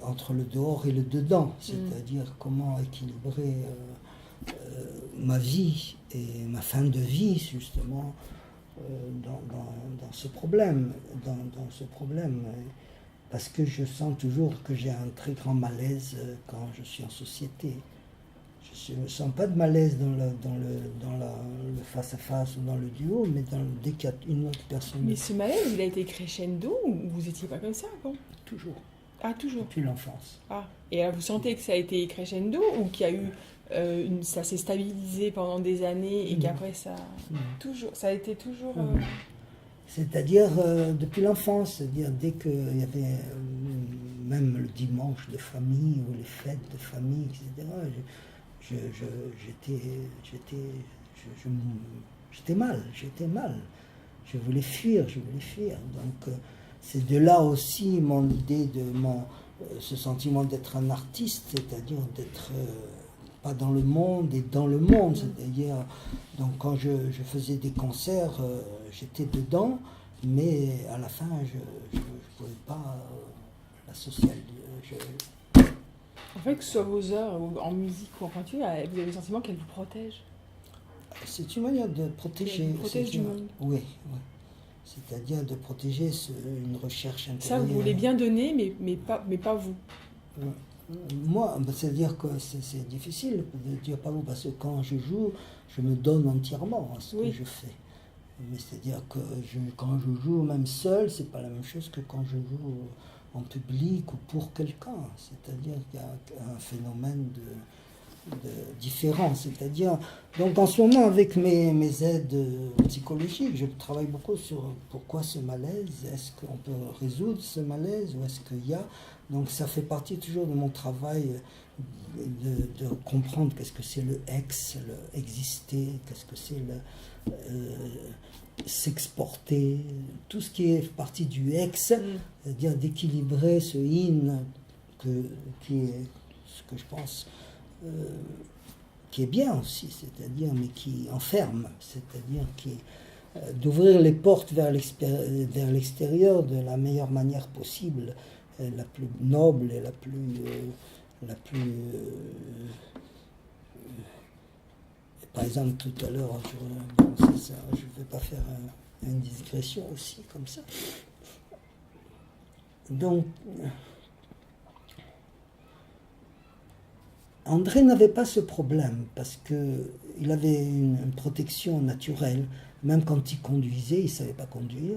entre le dehors et le dedans, c'est-à-dire comment équilibrer ma vie et ma fin de vie, justement, dans ce problème. parce que je sens toujours que j'ai un très grand malaise quand je suis en société. Je ne sens pas de malaise dans le face-à-face ou dans le duo, mais dès qu'il y a une autre personne. Mais ce malaise, il a été crescendo ou vous n'étiez pas comme ça avant? Toujours. Ah, toujours. Depuis l'enfance. Ah, et alors vous sentez que ça a été crescendo ou qu'il y a eu ça s'est stabilisé pendant des années et qu'après ça toujours ça a été toujours C'est-à-dire depuis l'enfance, c'est-à-dire dès qu'il y avait même le dimanche de famille ou les fêtes de famille, etc. J'étais mal. Je voulais fuir. Donc c'est de là aussi mon idée ce sentiment d'être un artiste, c'est-à-dire d'être pas dans le monde et dans le monde. C'est-à-dire, donc quand je faisais des concerts, j'étais dedans, mais à la fin, je ne pouvais pas l'associer. En fait, que ce soit vos heures en musique ou en peinture, vous avez le sentiment qu'elle vous protège. C'est une manière de protéger. Elle vous protège du monde. Oui. C'est-à-dire de protéger une recherche intérieure. Ça, vous voulez bien donner, mais pas vous. Moi, c'est-à-dire que c'est difficile de dire pas vous, parce que quand je joue, je me donne entièrement à ce que je fais. Mais c'est-à-dire que quand je joue même seul, c'est pas la même chose que quand je joue en public ou pour quelqu'un. C'est-à-dire qu'il y a un phénomène de différence. C'est-à-dire, donc en ce moment, avec mes aides psychologiques, je travaille beaucoup sur pourquoi ce malaise, est-ce qu'on peut résoudre ce malaise ou est-ce qu'il y a. Donc ça fait partie toujours de mon travail de comprendre qu'est-ce que c'est le exister, qu'est-ce que c'est s'exporter, tout ce qui est partie du c'est-à-dire d'équilibrer ce in qui est ce que je pense qui est bien aussi, c'est-à-dire mais qui enferme, c'est-à-dire d'ouvrir les portes vers l'extérieur de la meilleure manière possible, la plus noble et la plus par exemple tout à l'heure je ne vais pas faire une digression aussi comme ça. Donc André n'avait pas ce problème parce qu'il avait une protection naturelle. Même quand il conduisait, il ne savait pas conduire.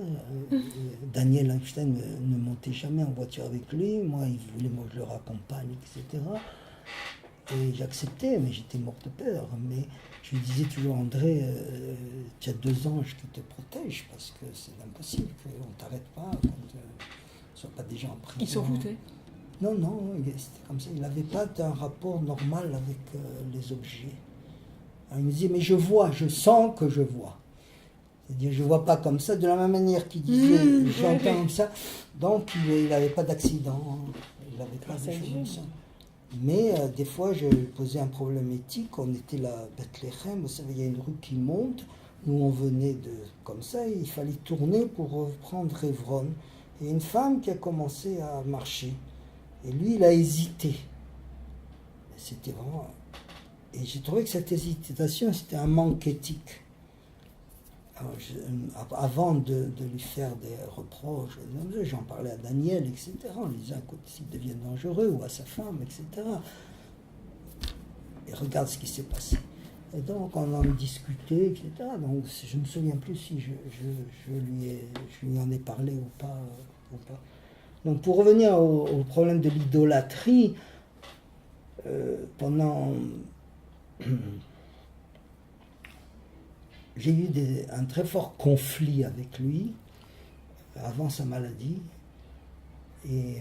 Daniel Einstein ne montait jamais en voiture avec lui. Moi, il voulait que je le raccompagne, etc. Et j'acceptais, mais j'étais mort de peur. Mais je lui disais toujours, André, tu as 2 anges qui te protègent parce que c'est impossible qu'on ne t'arrête pas, qu'on ne soit pas déjà en prison. Ils s'en foutaient? Non, c'était comme ça. Il n'avait pas un rapport normal avec les objets. Alors, il me disait, mais je sens que je vois. C'est-à-dire, je ne vois pas comme ça, de la même manière qu'il disait, j'entends comme ça. Donc, il n'avait pas d'accident, il n'avait pas de choses comme ça. Mais des fois, je posais un problème éthique. On était là à Bethléem, vous savez, il y a une rue qui monte. Nous, on venait comme ça, et il fallait tourner pour reprendre Évron. Et une femme qui a commencé à marcher. Et lui, il a hésité. C'était vraiment... Et j'ai trouvé que cette hésitation, c'était un manque éthique. Alors, avant de lui faire des reproches, j'en parlais à Daniel, etc. On lui disait, écoute, s'il devient dangereux, ou à sa femme, etc. Et regarde ce qui s'est passé. Et donc, on en discutait, etc. Donc, je ne me souviens plus si je lui en ai parlé ou pas. Donc, pour revenir au problème de l'idolâtrie, pendant... J'ai eu un très fort conflit avec lui avant sa maladie. Et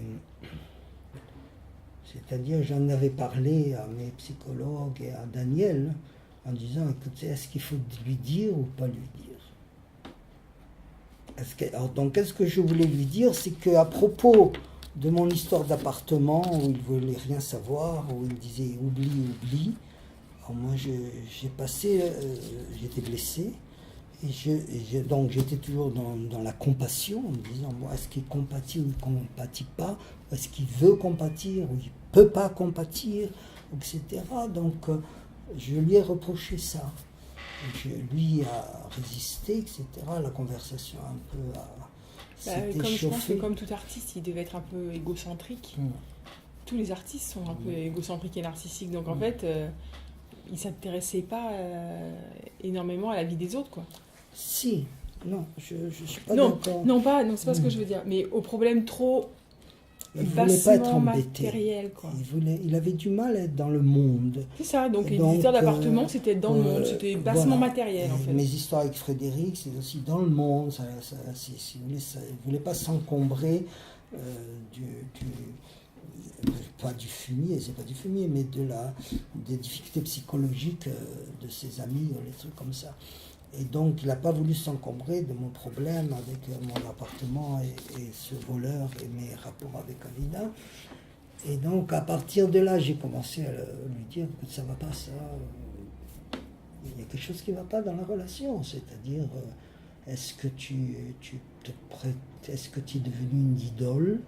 c'est-à-dire, j'en avais parlé à mes psychologues et à Daniel en disant, écoutez, est-ce qu'il faut lui dire ou pas lui dire? Alors, donc, qu'est-ce que je voulais lui dire? C'est qu'à propos de mon histoire d'appartement, où il ne voulait rien savoir, où il disait oublie, alors moi j'étais blessé, et donc j'étais toujours dans la compassion, en me disant, bon, est-ce qu'il compatit ou il ne compatit pas? Est-ce qu'il veut compatir ou il ne peut pas compatir, etc. Donc je lui ai reproché ça. Lui a résisté, etc. La conversation un peu Comme je pense que comme tout artiste, il devait être un peu égocentrique. Tous les artistes sont un peu égocentriques et narcissiques, donc en fait, il ne s'intéressait pas énormément à la vie des autres, quoi. Si, non, je suis pas d'accord. Non, c'est pas ce que je veux dire, mais au problème trop il voulait pas être embêté. Matériel, quoi. Il avait du mal à être dans le monde. C'est ça, donc l'éditeur d'appartement, c'était dans le monde, c'était bassement matériel, en fait. Mes histoires avec Frédéric, c'est aussi dans le monde, si vous voulez, il ne voulait pas s'encombrer pas du fumier, c'est pas du fumier, mais des difficultés psychologiques de ses amis, les trucs comme ça. Et donc, il n'a pas voulu s'encombrer de mon problème avec mon appartement et ce voleur et mes rapports avec Alina. Et donc, à partir de là, j'ai commencé à lui dire que ça ne va pas, ça. Il y a quelque chose qui ne va pas dans la relation. C'est-à-dire, est-ce que tu es devenu une idole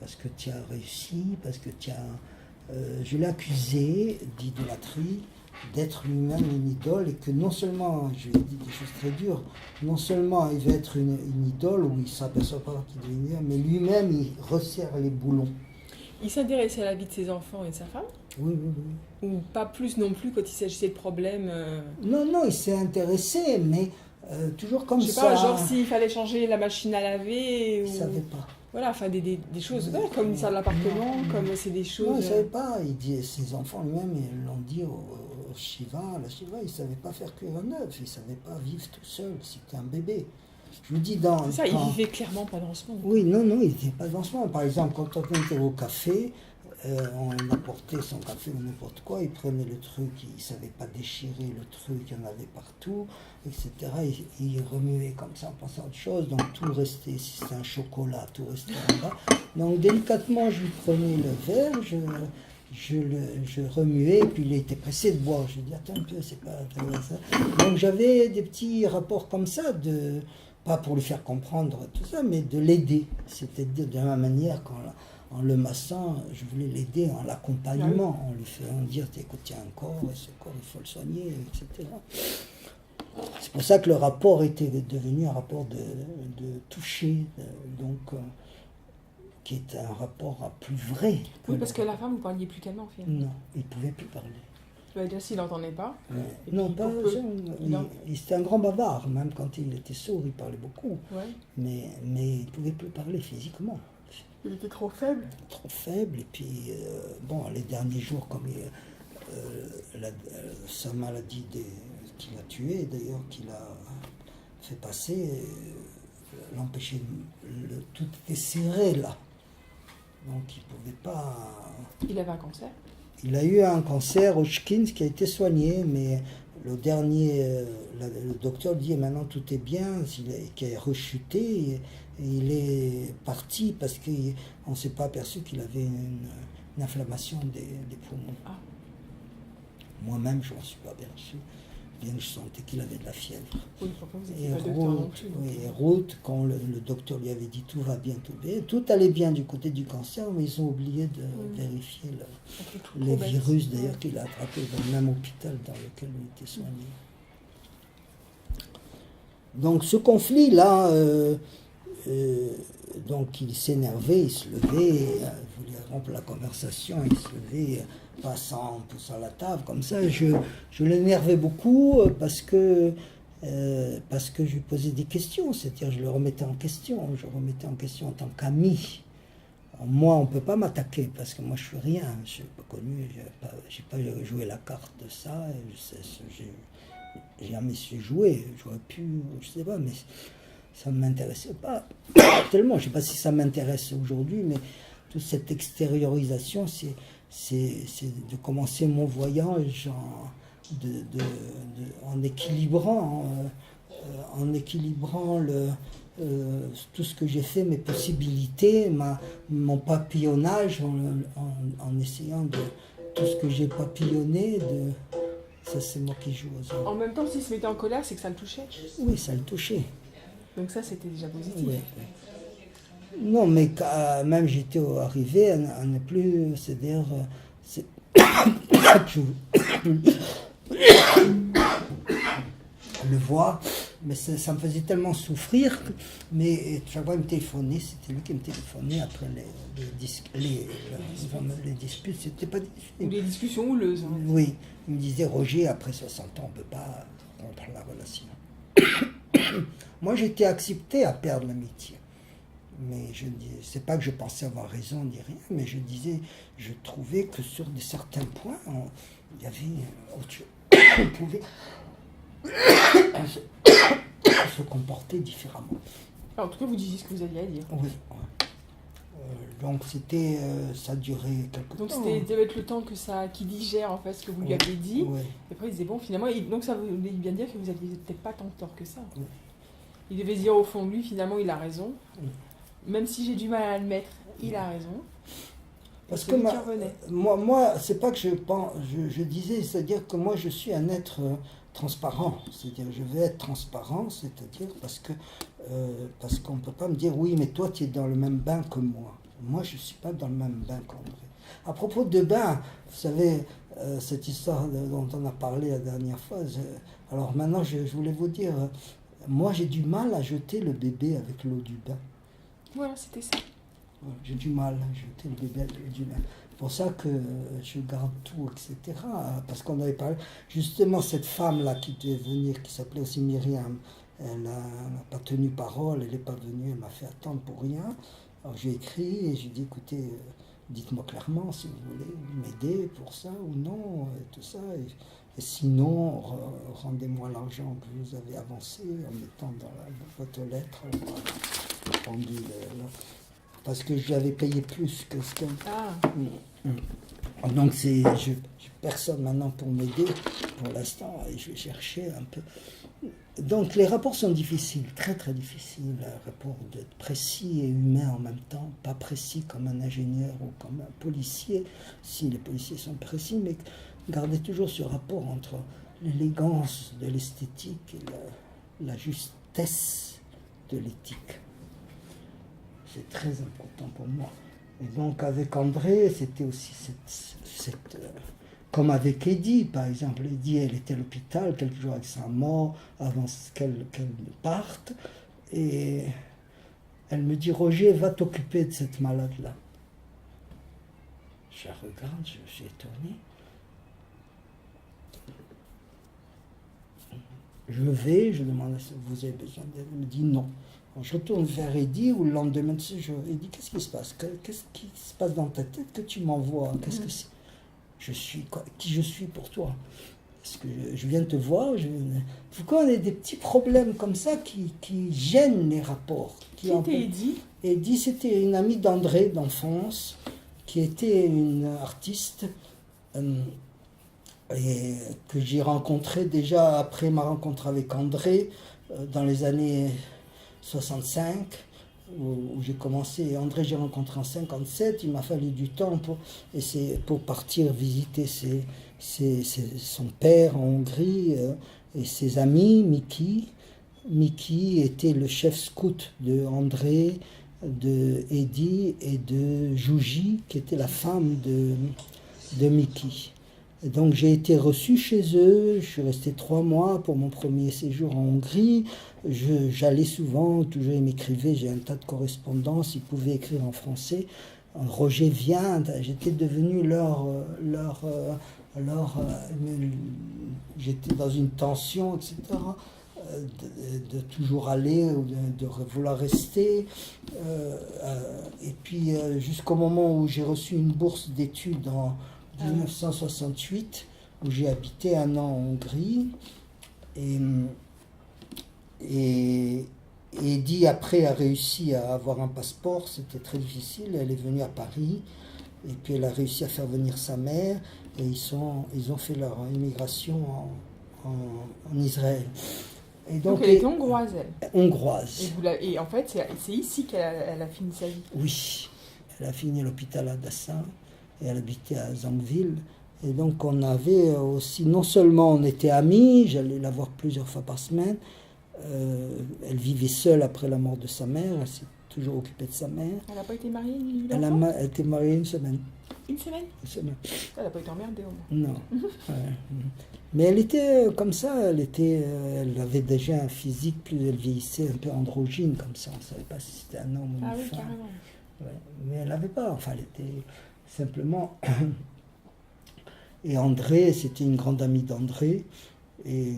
parce que tu as réussi, parce que tu as... je l'ai accusé d'idolâtrie, d'être lui-même une idole, et que non seulement, je lui ai dit des choses très dures, non seulement il veut être une idole où il ne s'aperçoit pas qu'il devient une idole, mais lui-même il resserre les boulons. Il s'intéressait à la vie de ses enfants et de sa femme ? Oui. Ou pas plus non plus quand il s'agissait de problèmes Non, il s'est intéressé, mais toujours comme ça. Je sais pas, genre s'il fallait changer la machine à laver. Il ne savait pas. Voilà, enfin des choses, comme l'histoire de l'appartement, comme c'est des choses... Non, il ne savait pas. Il dit, ses enfants lui-même, ils l'ont dit au Shiva, la Shiva, il ne savait pas faire cuire un œuf, il ne savait pas vivre tout seul, c'était un bébé. Je vous dis dans... C'est ça, il vivait clairement pas dans ce monde. Oui, non, il n'était pas dans ce monde. Par exemple, quand on était au café, on apportait son café ou n'importe quoi, il prenait le truc, il ne savait pas déchirer le truc, il y en avait partout, etc. Il remuait comme ça en pensant à autre chose, donc tout restait, si c'était un chocolat, tout restait en bas. Donc délicatement, je lui prenais le verre, je remuais, et puis il était pressé de boire. Je lui dis, attends un peu, c'est pas ça. Donc j'avais des petits rapports comme ça, pas pour lui faire comprendre tout ça, mais de l'aider. C'est-à-dire de la même manière en le massant, je voulais l'aider en l'accompagnement, en lui faisant dire, écoute, il y a un corps, et ce corps, il faut le soigner, etc. C'est pour ça que le rapport était devenu un rapport de toucher, qui est un rapport plus vrai. Oui, parce que la femme, vous ne parliez plus tellement, finalement. Non, il ne pouvait plus parler. Déjà, s'il n'entendait pas. Non, pas. C'était un grand bavard, même quand il était sourd, il parlait beaucoup. Ouais. Mais il ne pouvait plus parler physiquement. Il était trop faible. Trop faible, et puis, les derniers jours, comme sa maladie qui l'a tué, d'ailleurs, qui l'a fait passer, l'empêchait, tout était serré là. Donc il ne pouvait pas... Il avait un cancer ? Il a eu un cancer Hodgkin qui a été soigné, mais le dernier, le docteur dit maintenant tout est bien, qu'il a rechuté, et il est parti parce qu'on ne s'est pas aperçu qu'il avait une inflammation des poumons. Ah. Moi-même, je ne m'en suis pas aperçu, bien que je sentais qu'il avait de la fièvre. Oui, pourquoi vous n'étiez pas docteur non plus. Oui, Ruth, quand le docteur lui avait dit tout va bien, tout allait bien du côté du cancer, mais ils ont oublié de vérifier les virus d'ailleurs qu'il a attrapé dans le même hôpital dans lequel il était soigné. Donc ce conflit-là, donc il s'énervait, il se levait, il voulait rompre la conversation, il se levait, passant, poussant la table, comme ça. Je l'énervais beaucoup parce que je lui posais des questions, c'est-à-dire je le remettais en question, en tant qu'ami. Moi, on ne peut pas m'attaquer parce que moi je suis rien, je suis pas connu, j'ai pas joué la carte de ça, j'ai jamais su jouer, j'aurais pu, je sais pas, mais ça ne m'intéressait pas tellement. Je ne sais pas si ça m'intéresse aujourd'hui, mais toute cette extériorisation, c'est de commencer mon voyage en équilibrant tout ce que j'ai fait, mes possibilités, mon papillonnage, en essayant de tout ce que j'ai papillonné, ça c'est moi qui joue aux autres. En même temps, s'il se mettait en colère, c'est que ça le touchait. Oui, ça le touchait. Donc ça, c'était déjà positif. Oui. Non, mais même j'étais arrivé à ne plus, c'est-à-dire, le voir, Mais ça me faisait tellement souffrir. Mais chaque fois, il me téléphonait. C'était lui qui me téléphonait après les disputes. C'était pas des disputes. Ou les discussions houleuses. Hein. Oui. Il me disait, Roger, après 60 ans, on ne peut pas rompre la relation. Moi, j'étais accepté à perdre l'amitié. Mais je dis, c'est pas que je pensais avoir raison ni rien, mais je disais, je trouvais que sur certains points, il y avait autre chose. On pouvait se comporter différemment. En tout cas, vous disiez ce que vous aviez à dire. Oui. Donc c'était, ça durait quelque temps. Donc c'était peut-être le temps qu'il digère en fait ce que vous lui avez dit. Oui. Et après il disait bon finalement, donc ça voulait bien dire que vous aviez peut-être pas tant de tort que ça. Oui. Il devait se dire au fond de lui finalement il a raison. Oui. Même si j'ai du mal à admettre, il a raison. Parce que moi, c'est pas que je disais, c'est-à-dire que moi je suis un être transparent, c'est-à-dire je vais être transparent, c'est-à-dire parce qu'on ne peut pas me dire oui mais toi tu es dans le même bain que moi. Moi je ne suis pas dans le même bain qu'André. À propos de bain, vous savez, cette histoire dont on a parlé la dernière fois, alors maintenant je voulais vous dire, moi j'ai du mal à jeter le bébé avec l'eau du bain. Voilà, c'était ça. J'ai du mal à jeter le bébé avec l'eau du bain. C'est pour ça que je garde tout, etc. Parce qu'on avait parlé, justement, cette femme-là qui devait venir, qui s'appelait aussi Myriam, elle n'a pas tenu parole, elle n'est pas venue, elle m'a fait attendre pour rien. Alors j'ai écrit et j'ai dit, écoutez, dites-moi clairement si vous voulez m'aider pour ça ou non, et tout ça. Et sinon, rendez-moi l'argent que vous avez avancé en mettant dans votre lettre. Parce que j'avais payé plus que ce qu'elle... Donc j'ai personne maintenant pour m'aider pour l'instant et je vais chercher un peu. Donc les rapports sont difficiles, très très difficiles. Un rapport d'être précis et humain en même temps, pas précis comme un ingénieur ou comme un policier, si les policiers sont précis, mais garder toujours ce rapport entre l'élégance de l'esthétique et la justesse de l'éthique. C'est très important pour moi. Et donc avec André, c'était aussi comme avec Eddie, par exemple. Eddie, elle était à l'hôpital quelques jours avec sa mort, avant qu'elle parte. Et elle me dit, Roger, va t'occuper de cette malade-là. Je la regarde, je suis étonné. Je vais, je demande si vous avez besoin d'aide. Elle me dit non. Je retourne vers Eddie, ou le lendemain, Eddie, qu'est-ce qui se passe? Qu'est-ce qui se passe dans ta tête que tu m'envoies? Qu'est-ce que c'est? Qui je suis pour toi? Parce que je viens de te voir. Pourquoi on a des petits problèmes comme ça qui gênent les rapports? Qui était Eddie? Eddie, c'était une amie d'André d'enfance, qui était une artiste, et que j'ai rencontrée déjà après ma rencontre avec André, dans les années 65, où j'ai commencé. André, j'ai rencontré en 57. Il m'a fallu du temps pour partir visiter son père en Hongrie et ses amis. Mickey était le chef scout de André, de Eddie et de Jouji, qui était la femme de Mickey. Et donc j'ai été reçu chez eux, je suis resté 3 mois pour mon premier séjour en Hongrie. J'allais souvent, toujours ils m'écrivaient, j'ai un tas de correspondances, ils pouvaient écrire en français. Roger vient, j'étais devenu j'étais dans une tension, etc. De toujours aller ou de vouloir rester. Et puis jusqu'au moment où j'ai reçu une bourse d'études en 1968, où j'ai habité 1 an en Hongrie. Et Eddie, après, a réussi à avoir un passeport. C'était très difficile. Elle est venue à Paris. Et puis, elle a réussi à faire venir sa mère. Et ils ont fait leur immigration en Israël. Et donc elle était hongroise, elle. Hongroise. Et en fait, c'est ici qu'elle a fini sa vie. Oui. Elle a fini à l'hôpital Adassin. Et elle habitait à Zangville. Et donc on avait aussi, non seulement on était amis, j'allais la voir plusieurs fois par semaine, elle vivait seule après la mort de sa mère, elle s'est toujours occupée de sa mère. Elle n'a pas été mariée ni elle a été mariée 1 semaine. Une semaine? Une semaine. Elle n'a pas été emmerdée au moins. Non. Ouais. Mais elle était comme ça, elle avait déjà un physique, plus elle vieillissait, un peu androgyne comme ça. On ne savait pas si c'était un homme ou une Ah oui, femme. carrément. Ouais. Mais elle n'avait pas, enfin elle était simplement... Et André, c'était une grande amie d'André. Et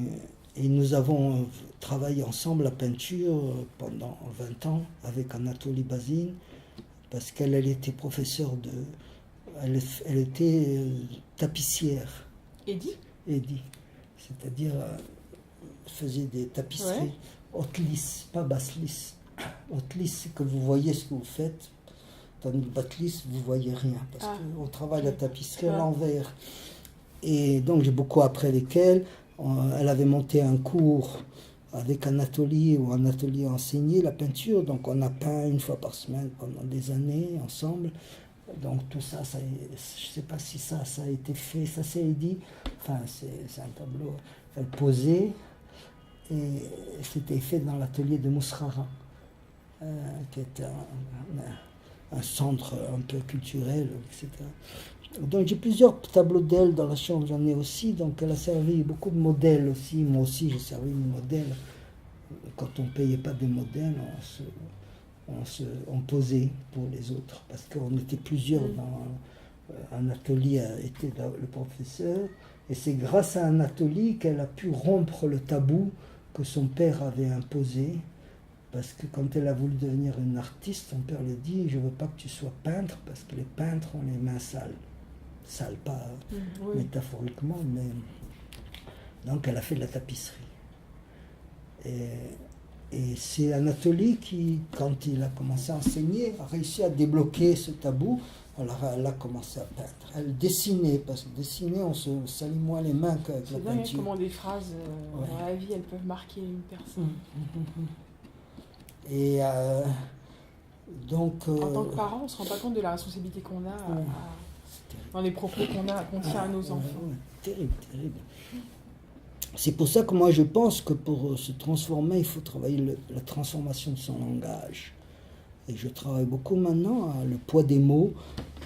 nous avons travaillé ensemble la peinture pendant 20 ans avec Anatolie Bazine, parce qu'elle était professeure de... Elle était tapissière. Eddy, c'est-à-dire faisait des tapisseries haute lisse, pas basse lisse. Haute lisse, c'est que vous voyez ce que vous faites, tandis que basse lisse, vous voyez rien, parce qu'on travaille la tapisserie à l'envers. Et donc j'ai beaucoup appris avec elle. Elle avait monté un cours avec Anatolie, où Anatolie enseignait la peinture, donc on a peint une fois par semaine pendant des années ensemble. Donc tout ça, je ne sais pas si ça a été fait, ça c'est dit. Enfin, c'est un tableau. Elle posait et c'était fait dans l'atelier de Mousrara, qui était un centre un peu culturel, etc. Donc j'ai plusieurs tableaux d'elle dans la chambre, j'en ai aussi. Donc elle a servi beaucoup de modèles aussi. Moi aussi j'ai servi de modèle. Quand on ne payait pas des modèles, on posait pour les autres, parce qu'on était plusieurs dans Anatolie était le professeur, et c'est grâce à Anatolie qu'elle a pu rompre le tabou que son père avait imposé, parce que quand elle a voulu devenir une artiste, son père lui dit: je ne veux pas que tu sois peintre, parce que les peintres ont les mains sales. Sales, pas métaphoriquement, mais... Donc elle a fait de la tapisserie. Et c'est Anatolie qui, quand il a commencé à enseigner, a réussi à débloquer ce tabou. Alors elle a commencé à peindre. Elle dessinait, parce que dessiner, on se salit moins les mains qu'avec la peinture. C'est dingue comment des phrases dans la vie, elles peuvent marquer une personne. Et donc... En tant que parent, on ne se rend pas compte de la responsabilité qu'on a dans les propos qu'on tient à nos enfants. Terrible, terrible. C'est pour ça que moi je pense que pour se transformer, il faut travailler la transformation de son langage. Et je travaille beaucoup maintenant le poids des mots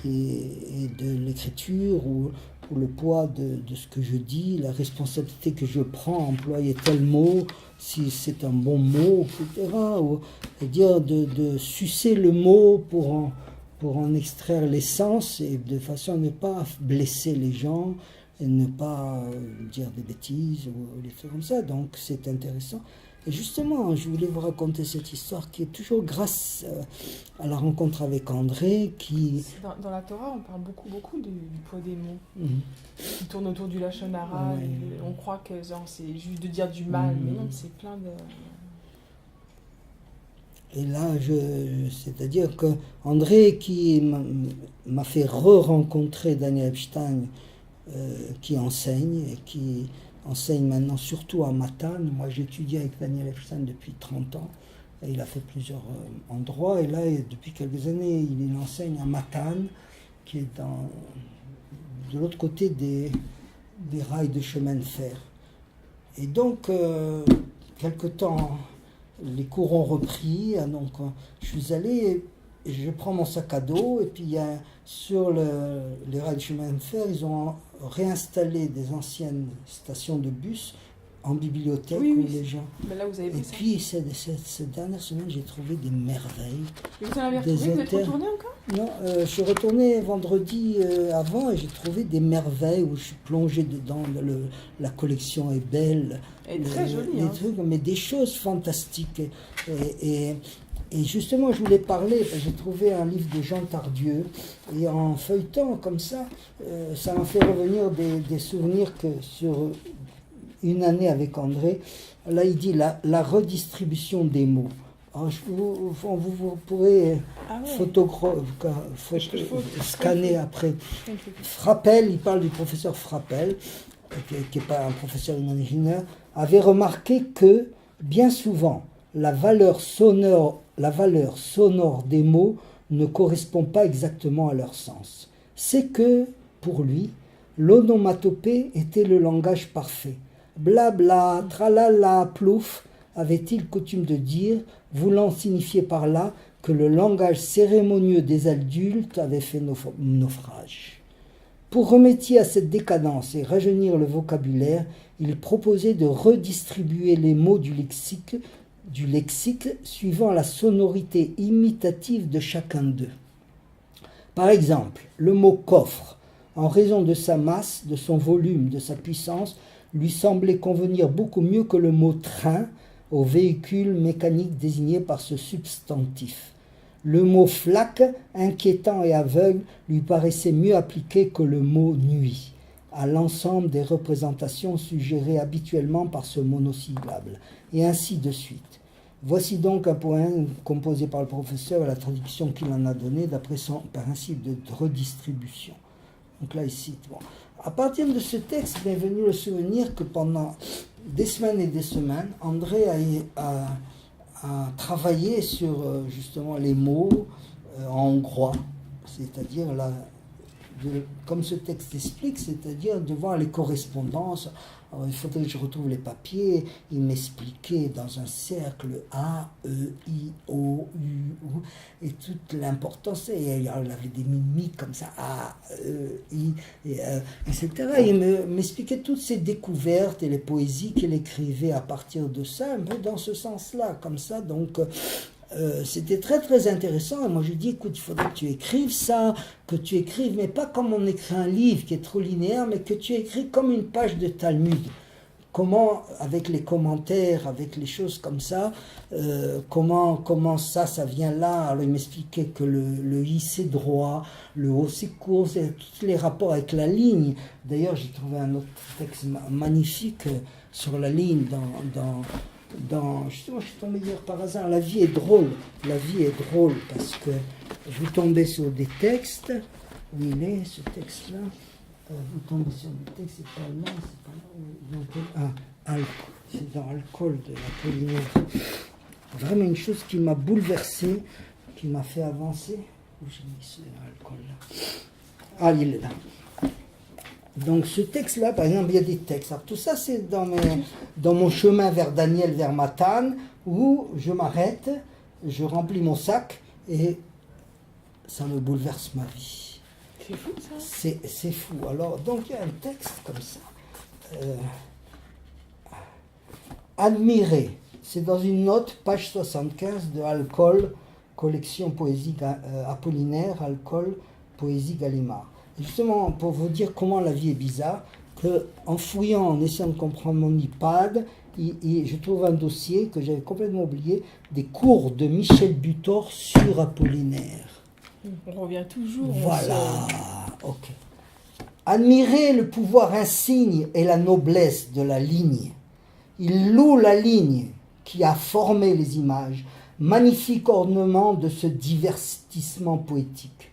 et de l'écriture, ou le poids de ce que je dis, la responsabilité que je prends à employer tel mot, si c'est un bon mot, etc. C'est-à-dire de sucer le mot pour en extraire l'essence, et de façon à ne pas blesser les gens, et ne pas dire des bêtises ou des trucs comme ça. Donc c'est intéressant. Et justement, je voulais vous raconter cette histoire qui est toujours grâce à la rencontre avec André. Dans la Torah, on parle beaucoup du poids des mots, qui tourne autour du Lachon Hara. On croit que c'est juste de dire du mal, mais non, c'est plein de... Et là, c'est-à-dire que André, qui m'a fait re-rencontrer Daniel Epstein, qui enseigne, et qui enseigne maintenant surtout à Matane. Moi, j'étudie avec Daniel Epstein depuis 30 ans, et il a fait plusieurs endroits, et là, depuis quelques années, il enseigne à Matane, qui est de l'autre côté des rails de chemin de fer. Et donc, quelque temps, les cours ont repris, donc je suis allé, et je prends mon sac à dos, et puis sur les rails de chemin de fer, ils ont réinstallé des anciennes stations de bus en bibliothèque où les gens... Mais là, vous avez vu et ça. Puis, cette dernière semaine, j'ai trouvé des merveilles. Et vous en avez retrouvé? Vous êtes retourné encore? Non, je suis retourné vendredi avant, et j'ai trouvé des merveilles où je suis plongé dedans. La collection est belle. Elle est très jolie. Trucs, mais des choses fantastiques. Et justement, je voulais parler, j'ai trouvé un livre de Jean Tardieu, et en feuilletant comme ça, ça m'a fait revenir des souvenirs que sur une année avec André. Là, il dit la redistribution des mots. Alors, vous pourrez scanner après. Frappel, il parle du professeur Frappel, qui n'est pas un professeur imaginaire, avait remarqué que, bien souvent, la valeur sonore des mots ne correspond pas exactement à leur sens. C'est que, pour lui, l'onomatopée était le langage parfait. Blabla, tralala, plouf, avait-il coutume de dire, voulant signifier par là que le langage cérémonieux des adultes avait fait naufrage. Pour remédier à cette décadence et rajeunir le vocabulaire, il proposait de redistribuer les mots du lexique suivant la sonorité imitative de chacun d'eux. Par exemple, le mot coffre, en raison de sa masse, de son volume, de sa puissance, lui semblait convenir beaucoup mieux que le mot train au véhicule mécanique désigné par ce substantif. Le mot flaque, inquiétant et aveugle, lui paraissait mieux appliqué que le mot nuit à l'ensemble des représentations suggérées habituellement par ce monosyllabe, et ainsi de suite. Voici donc un poème composé par le professeur et la traduction qu'il en a donnée d'après son principe de redistribution. Donc là, ici, bon. À partir de ce texte, m'est venu le souvenir que pendant des semaines et des semaines, André a travaillé sur justement les mots en hongrois, c'est-à-dire comme ce texte explique, c'est-à-dire de voir les correspondances. Alors, il faudrait que je retrouve les papiers. Il m'expliquait dans un cercle A, E, I, O, U, et toute l'importance. Et il avait des mimiques comme ça, A, E, I, etc. Il m'expliquait toutes ces découvertes et les poésies qu'il écrivait à partir de ça, un peu dans ce sens-là, comme ça. Donc, c'était très très intéressant. Et moi je dis, écoute, il faudrait que tu écrives ça, que tu écrives, mais pas comme on écrit un livre qui est trop linéaire, mais que tu écris comme une page de Talmud. Comment, avec les commentaires, avec les choses comme ça, comment ça vient là. Alors il m'expliquait que le I c'est droit, le O c'est court, c'est tous les rapports avec la ligne. D'ailleurs j'ai trouvé un autre texte magnifique sur la ligne justement, je suis tombé hier par hasard. La vie est drôle, parce que je vous tombais sur des textes. Où il est ce texte-là? Vous tombez sur des textes, c'est pas là. C'est dans Alcool de l'Apollinaire. Vraiment une chose qui m'a bouleversé, qui m'a fait avancer. Où j'ai mis ce Alcool là? Ah, il est là. Donc ce texte-là, par exemple, il y a des textes. Alors, tout ça, c'est dans mon chemin vers Daniel, vers Matane, où je m'arrête, je remplis mon sac et ça me bouleverse ma vie. C'est fou, ça. C'est fou. Alors, donc il y a un texte comme ça. Admirer. C'est dans une note, page 75 de Alcool, collection poésie Apollinaire, Alcool, poésie Gallimard. Justement, pour vous dire comment la vie est bizarre, qu'en fouillant, en essayant de comprendre mon iPad, je trouve un dossier que j'avais complètement oublié, des cours de Michel Butor sur Apollinaire. On revient toujours. Voilà, ok. Admirer le pouvoir insigne et la noblesse de la ligne. Il loue la ligne qui a formé les images, magnifique ornement de ce divertissement poétique.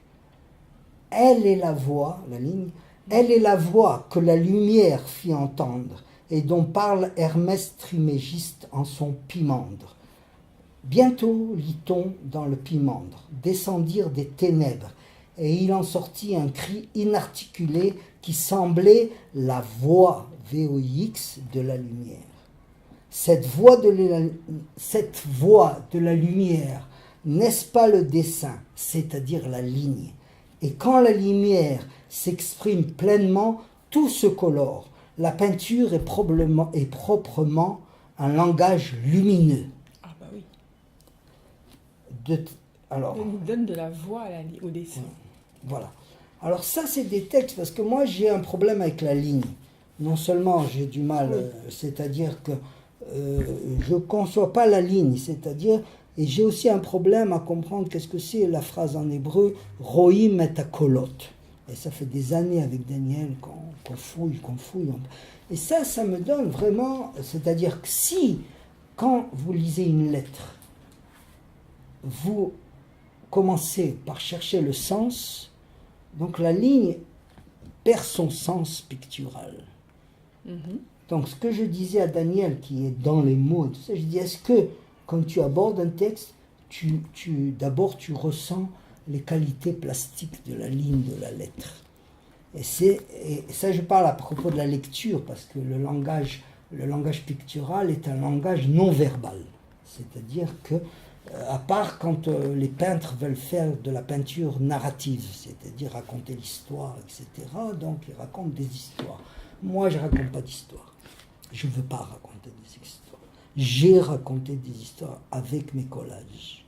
Elle est la voix, la ligne, elle est la voix que la lumière fit entendre et dont parle Hermès Trismégiste en son Pimandre. Bientôt, lit-on dans le Pimandre, descendirent des ténèbres, et il en sortit un cri inarticulé qui semblait la voix VOX de la lumière. Cette voix de la lumière, n'est-ce pas le dessin, c'est-à-dire la ligne? Et quand la lumière s'exprime pleinement, tout se colore. La peinture est proprement un langage lumineux. Ah bah oui. Alors, on nous donne de la voix au dessin. Voilà. Alors ça, c'est des textes, parce que moi, j'ai un problème avec la ligne. Non seulement j'ai du mal, c'est-à-dire que je ne conçois pas la ligne, c'est-à-dire... Et j'ai aussi un problème à comprendre qu'est-ce que c'est la phrase en hébreu « roim et akolot ». Et ça fait des années avec Daniel qu'on fouille. Et ça me donne vraiment... C'est-à-dire que si, quand vous lisez une lettre, vous commencez par chercher le sens, donc la ligne perd son sens pictural. Donc ce que je disais à Daniel, qui est dans les mots, tout ça, je dis, est-ce que quand tu abordes un texte, d'abord tu ressens les qualités plastiques de la ligne de la lettre. Et ça, je parle à propos de la lecture, parce que le langage pictural est un langage non verbal. C'est-à-dire que, à part quand les peintres veulent faire de la peinture narrative, c'est-à-dire raconter l'histoire, etc., donc ils racontent des histoires. Moi, je ne raconte pas d'histoire. Je ne veux pas raconter des histoires. J'ai raconté des histoires avec mes collages.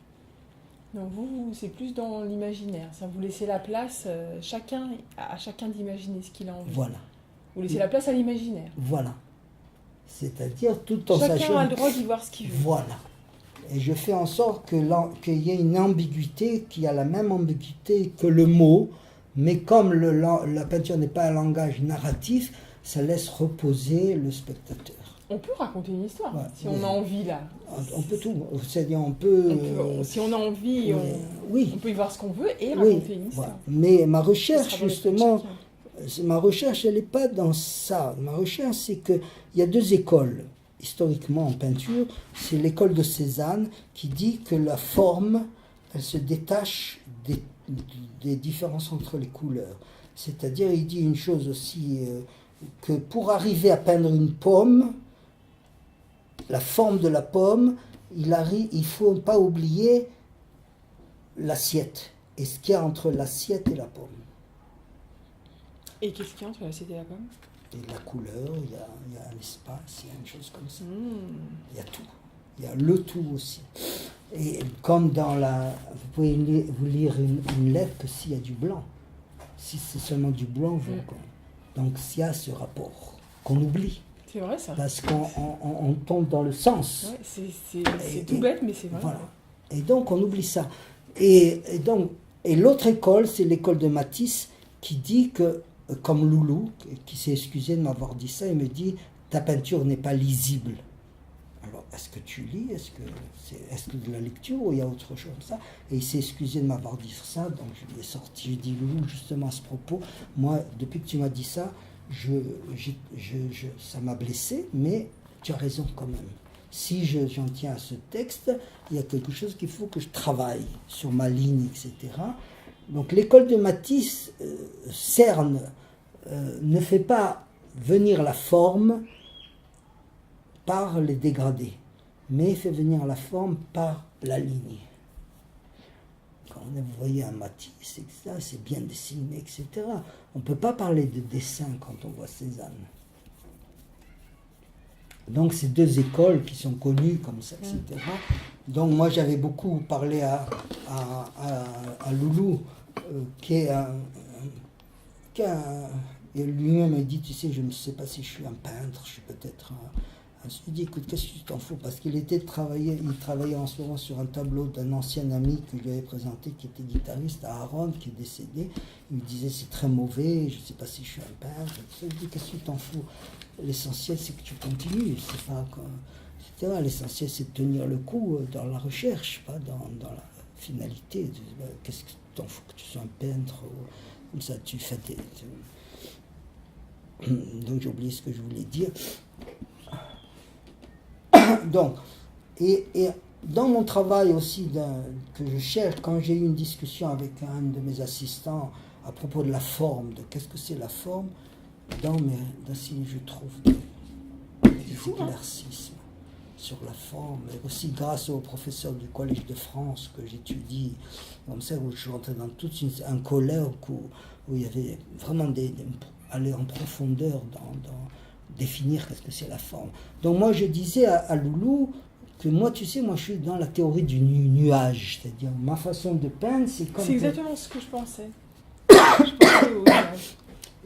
Donc vous, c'est plus dans l'imaginaire. Ça, vous laissez la place à chacun d'imaginer ce qu'il a envie. Voilà. Vous laissez la place à l'imaginaire. Voilà. C'est-à-dire tout en Chacun sachant... a le droit d'y voir ce qu'il veut. Voilà. Et je fais en sorte qu'il y ait une ambiguïté qui a la même ambiguïté que le mot, mais comme la peinture n'est pas un langage narratif, ça laisse reposer le spectateur. On peut raconter une histoire, si oui. on a envie, là. On peut tout. C'est-à-dire, on peut... si on a envie, oui. On peut y voir ce qu'on veut et raconter une histoire. Voilà. Mais ma recherche, justement, ma recherche, elle n'est pas dans ça. Ma recherche, c'est qu'il y a deux écoles, historiquement en peinture. C'est l'école de Cézanne qui dit que la forme, elle se détache des différences entre les couleurs. C'est-à-dire, il dit une chose aussi, que pour arriver à peindre une pomme, la forme de la pomme, il ne faut pas oublier l'assiette. Et ce qu'il y a entre l'assiette et la pomme. Et qu'est-ce qu'il y a entre l'assiette et la pomme? Et la couleur, il y a l'espace, il y a une chose comme ça. Il y a tout. Il y a le tout aussi. Et comme dans vous pouvez vous lire une lettre que s'il y a du blanc. Si c'est seulement du blanc, donc s'il y a ce rapport qu'on oublie. C'est vrai ça. Parce qu'on tombe dans le sens. Ouais, c'est tout bête, mais c'est vrai. Voilà. Et donc on oublie ça. Et l'autre école, c'est l'école de Matisse, qui dit que, comme Loulou, qui s'est excusé de m'avoir dit ça, il me dit « ta peinture n'est pas lisible ». Alors, est-ce que tu lis? Est-ce que de la lecture ou il y a autre chose comme ça? Et il s'est excusé de m'avoir dit ça, donc je lui ai sorti, je dis « Loulou, justement à ce propos, moi, depuis que tu m'as dit ça, ça m'a blessé, mais tu as raison quand même. Si j'en tiens à ce texte, il y a quelque chose qu'il faut que je travaille sur ma ligne, etc. » Donc l'école de Matisse, Cerne, ne fait pas venir la forme par les dégradés, mais fait venir la forme par la ligne. Quand vous voyez un Matisse, etc., c'est bien dessiné, etc. On ne peut pas parler de dessin quand on voit Cézanne. Donc ces deux écoles qui sont connues comme ça, etc. Donc moi j'avais beaucoup parlé à Loulou, qui lui-même a dit, tu sais, je ne sais pas si je suis un peintre, je suis peut-être je lui ai dit, écoute, qu'est-ce que tu t'en fous? Parce qu'il travaillait en ce moment sur un tableau d'un ancien ami que je lui avais présenté, qui était guitariste, à Aaron, qui est décédé. Il me disait, c'est très mauvais, je ne sais pas si je suis un peintre. Je lui ai dit, qu'est-ce que tu t'en fous? L'essentiel, c'est que tu continues. C'est pas etc. L'essentiel, c'est de tenir le coup dans la recherche, pas dans la finalité. Qu'est-ce que tu t'en fous que tu sois un peintre? Comme ça, tu fais Donc, j'ai oublié ce que je voulais dire. Donc, et dans mon travail aussi que je cherche, quand j'ai eu une discussion avec un de mes assistants à propos de la forme, de qu'est-ce que c'est la forme, dans si je trouve des éclaircismes sur la forme, et aussi grâce au professeur du Collège de France que j'étudie, comme ça, où je suis rentré dans tout un colloque où il y avait vraiment aller en profondeur dans définir qu'est-ce que c'est la forme. Donc moi je disais à Loulou que moi, tu sais, moi je suis dans la théorie du nuage, c'est-à-dire ma façon de peindre, c'est comme... C'est exactement ce que je pensais. Je pensais au nuage.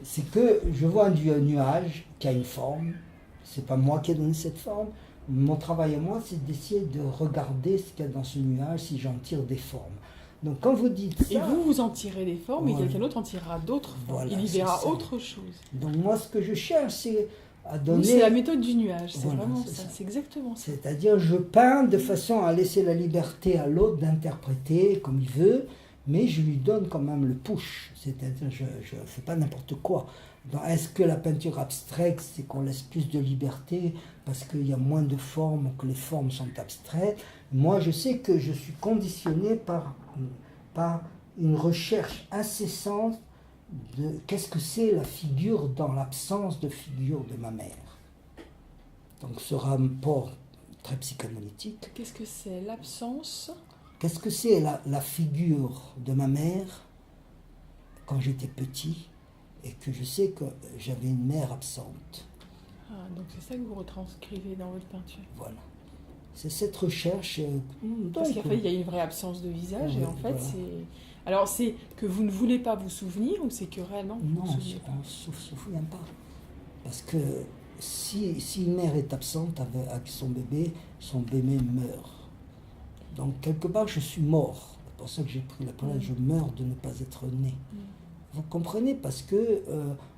C'est que je vois un nuage qui a une forme, c'est pas moi qui ai donné cette forme, mon travail à moi c'est d'essayer de regarder ce qu'il y a dans ce nuage, si j'en tire des formes. Donc quand vous dites ça... Et vous en tirez des formes, et quelqu'un d'autre en tirera d'autres formes. Voilà, il y verra autre chose. Donc moi ce que je cherche c'est à donner... C'est la méthode du nuage, c'est voilà, vraiment ça, c'est exactement ça. C'est-à-dire je peins de façon à laisser la liberté à l'autre d'interpréter comme il veut, mais je lui donne quand même le push, c'est-à-dire je ne fais pas n'importe quoi. Est-ce que la peinture abstraite, c'est qu'on laisse plus de liberté parce qu'il y a moins de formes, que les formes sont abstraites? Moi, je sais que je suis conditionné par une recherche incessante de qu'est-ce que c'est la figure dans l'absence de figure de ma mère. Donc ce rapport très psychanalytique. Qu'est-ce que c'est l'absence? Qu'est-ce que c'est la figure de ma mère quand j'étais petit et que je sais que j'avais une mère absente. Ah, donc c'est ça que vous retranscrivez dans votre peinture. Voilà. C'est cette recherche. Parce qu'en fait, il y a une vraie absence de visage et en fait, voilà. c'est... Alors, c'est que vous ne voulez pas vous souvenir ou c'est que réellement vous Non, ne vous souvenez pas? on ne se souvient pas. Parce que si une mère est absente avec son bébé meurt. Donc, quelque part, je suis mort. C'est pour ça que j'ai pris la parole, je meurs de ne pas être né. Vous comprenez? Parce que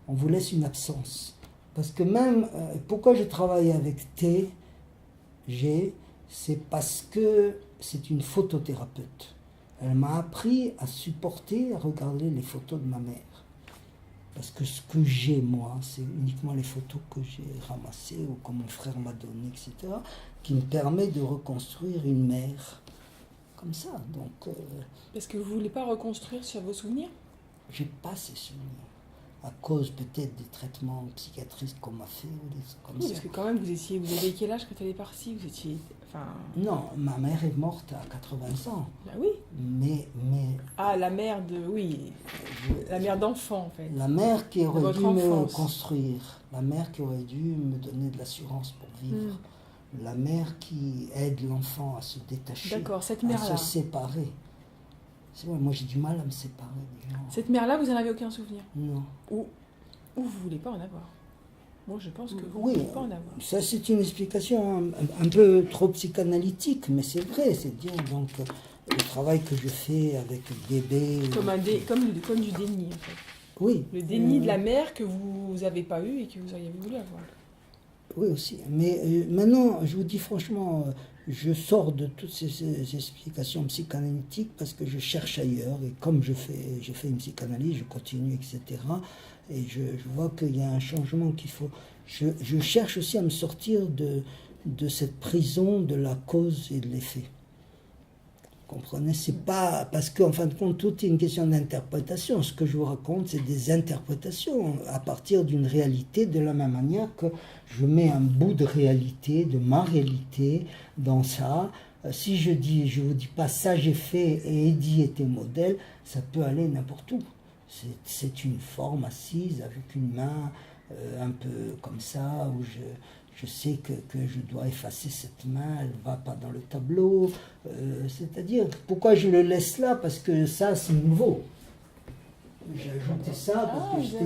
on vous laisse une absence. Parce que même, pourquoi je travaille avec G, c'est parce que c'est une photothérapeute. Elle m'a appris à supporter, à regarder les photos de ma mère. Parce que ce que j'ai, moi, c'est uniquement les photos que j'ai ramassées ou que mon frère m'a données, etc., qui me permet de reconstruire une mère comme ça. Donc, parce que vous ne voulez pas reconstruire sur vos souvenirs? j'ai pas ces souvenirs. À cause peut-être des traitements psychiatriques qu'on m'a fait ou des trucs comme oui, ça. Parce que quand même, vous avez quel âge quand elle est partie? Vous étiez... Enfin... Non, ma mère est morte à 80 ans. Bah oui. Mais ah, la mère de... Oui. La mère d'enfant, en fait. La mère qui aurait dû enfance. me construire. La mère qui aurait dû me donner de l'assurance pour vivre. La mère qui aide l'enfant à se détacher. D'accord, cette mère-là. À se séparer. C'est vrai, moi j'ai du mal à me séparer des gens. Cette mère-là, vous n'en avez aucun souvenir? Non. Ou vous ne voulez pas en avoir? Moi, je pense que vous oui, ne voulez pas en avoir. Ça, c'est une explication un peu trop psychanalytique, mais c'est vrai. C'est dire donc le travail que je fais avec le bébé. Comme du déni, en fait. Oui. Le déni de la mère que vous n'avez pas eu et que vous auriez voulu avoir. Oui, aussi. Mais maintenant, je vous dis franchement, je sors de toutes ces explications psychanalytiques parce que je cherche ailleurs. Et comme j'ai fait une psychanalyse, je continue, etc. Et je vois qu'il y a un changement qu'il faut... Je cherche aussi à me sortir de cette prison de la cause et de l'effet. Vous comprenez? C'est pas... Parce qu'en fin de compte, tout est une question d'interprétation. Ce que je vous raconte, c'est des interprétations à partir d'une réalité, de la même manière que je mets un bout de réalité, de ma réalité, dans ça. Si je vous dis pas ça j'ai fait et Eddie était modèle, ça peut aller n'importe où. C'est une forme assise avec une main un peu comme ça, où je sais que je dois effacer cette main, elle ne va pas dans le tableau. C'est-à-dire, pourquoi je le laisse là? Parce que ça, c'est nouveau. J'ai ajouté ça parce que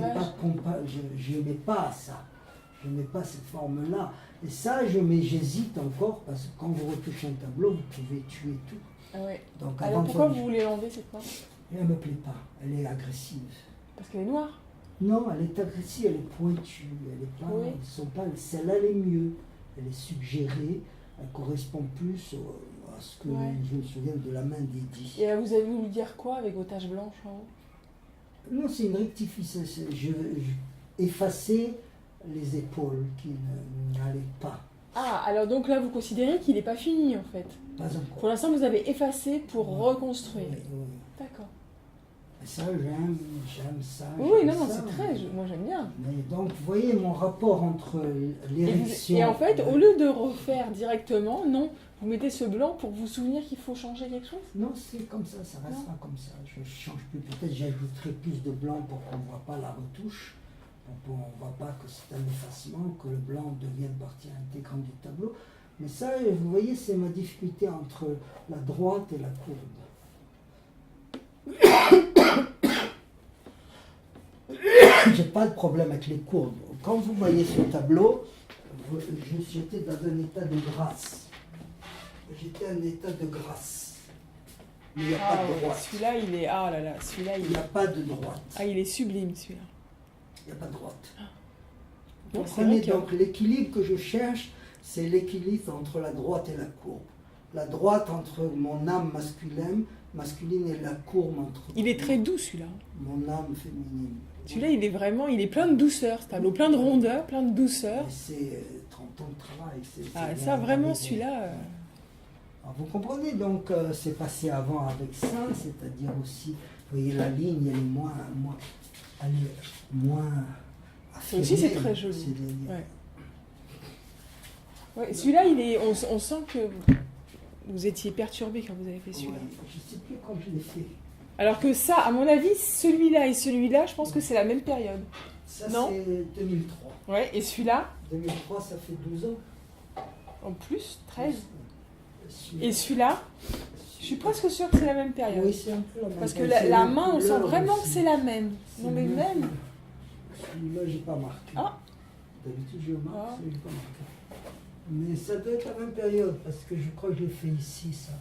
je n'aimais pas ça. Je n'aimais pas cette forme-là. Et ça, j'hésite encore, parce que quand vous retouchez un tableau, vous pouvez tuer tout. Ah ouais. Donc, alors pourquoi vous voulez l'enlever, cette forme? Elle ne me plaît pas, elle est agressive. Parce qu'elle est noire? Non, elle est agressive, elle est pointue, elle est pas, oui. Celle-là, elle est mieux, elle est suggérée, elle correspond plus à ce que je me souviens de la main d'Eddie. Et vous avez voulu dire quoi avec vos taches blanches en haut? Non, c'est une rectification. Je effacer les épaules qui n'allaient pas. Ah, alors donc là, vous considérez qu'il n'est pas fini, en fait? Pas encore. Pour l'instant, vous avez effacé pour reconstruire. Oui. D'accord. Et ça, j'aime ça. Oui, non, c'est très... Moi, j'aime bien. Mais donc, vous voyez mon rapport entre l'érection... Et en fait, au lieu de refaire directement, non, vous mettez ce blanc pour vous souvenir qu'il faut changer quelque chose? Non, c'est comme ça restera comme ça. Je ne change plus. Peut-être j'ajouterai plus de blanc pour qu'on ne voit pas la retouche. On ne voit pas que c'est un effacement, que le blanc devienne partie intégrante du tableau. Mais ça, vous voyez, c'est ma difficulté entre la droite et la courbe. J'ai pas de problème avec les courbes. Quand vous voyez ce tableau, j'étais dans un état de grâce. J'étais en état de grâce. Mais il n'y a pas de droite. Celui-là, il est... Ah là là, celui-là, il n'y a pas de droite. Ah, il est sublime, celui-là. Il n'y a pas de droite. Vous comprenez, donc l'équilibre que je cherche, c'est l'équilibre entre la droite et la courbe. La droite entre mon âme masculine et la courbe entre... Il est très doux, celui-là. Mon âme féminine. Celui-là, il est plein de douceur, ce tableau, plein de rondeur, plein de douceur. C'est 30 ans de travail. Ah, ça, vraiment, celui-là... Vous comprenez, donc, c'est passé avant avec ça, c'est-à-dire aussi, vous voyez, la ligne, elle est moins affirmée. Aussi, c'est très joli. Ouais, celui-là, on sent que vous étiez perturbé quand vous avez fait celui-là. Ouais, je ne sais plus quand je l'ai fait. Alors que ça, à mon avis, celui-là et celui-là, je pense que c'est la même période. Ça, non, c'est 2003. Ouais, et celui-là 2003, ça fait 12 ans. En plus, 13. Celui-là. Et celui-là, je suis presque sûre que c'est la même période. Oui, c'est un peu la même. Parce que la main, on sent couleur vraiment aussi. que c'est la même. Non, mais le même. Celui-là, j'ai pas marqué. Ah. D'habitude, je marque, Ah. celui-là, j'ai pas marqué. Mais ça doit être la même période, parce que je crois que je l'ai fait ici, ça,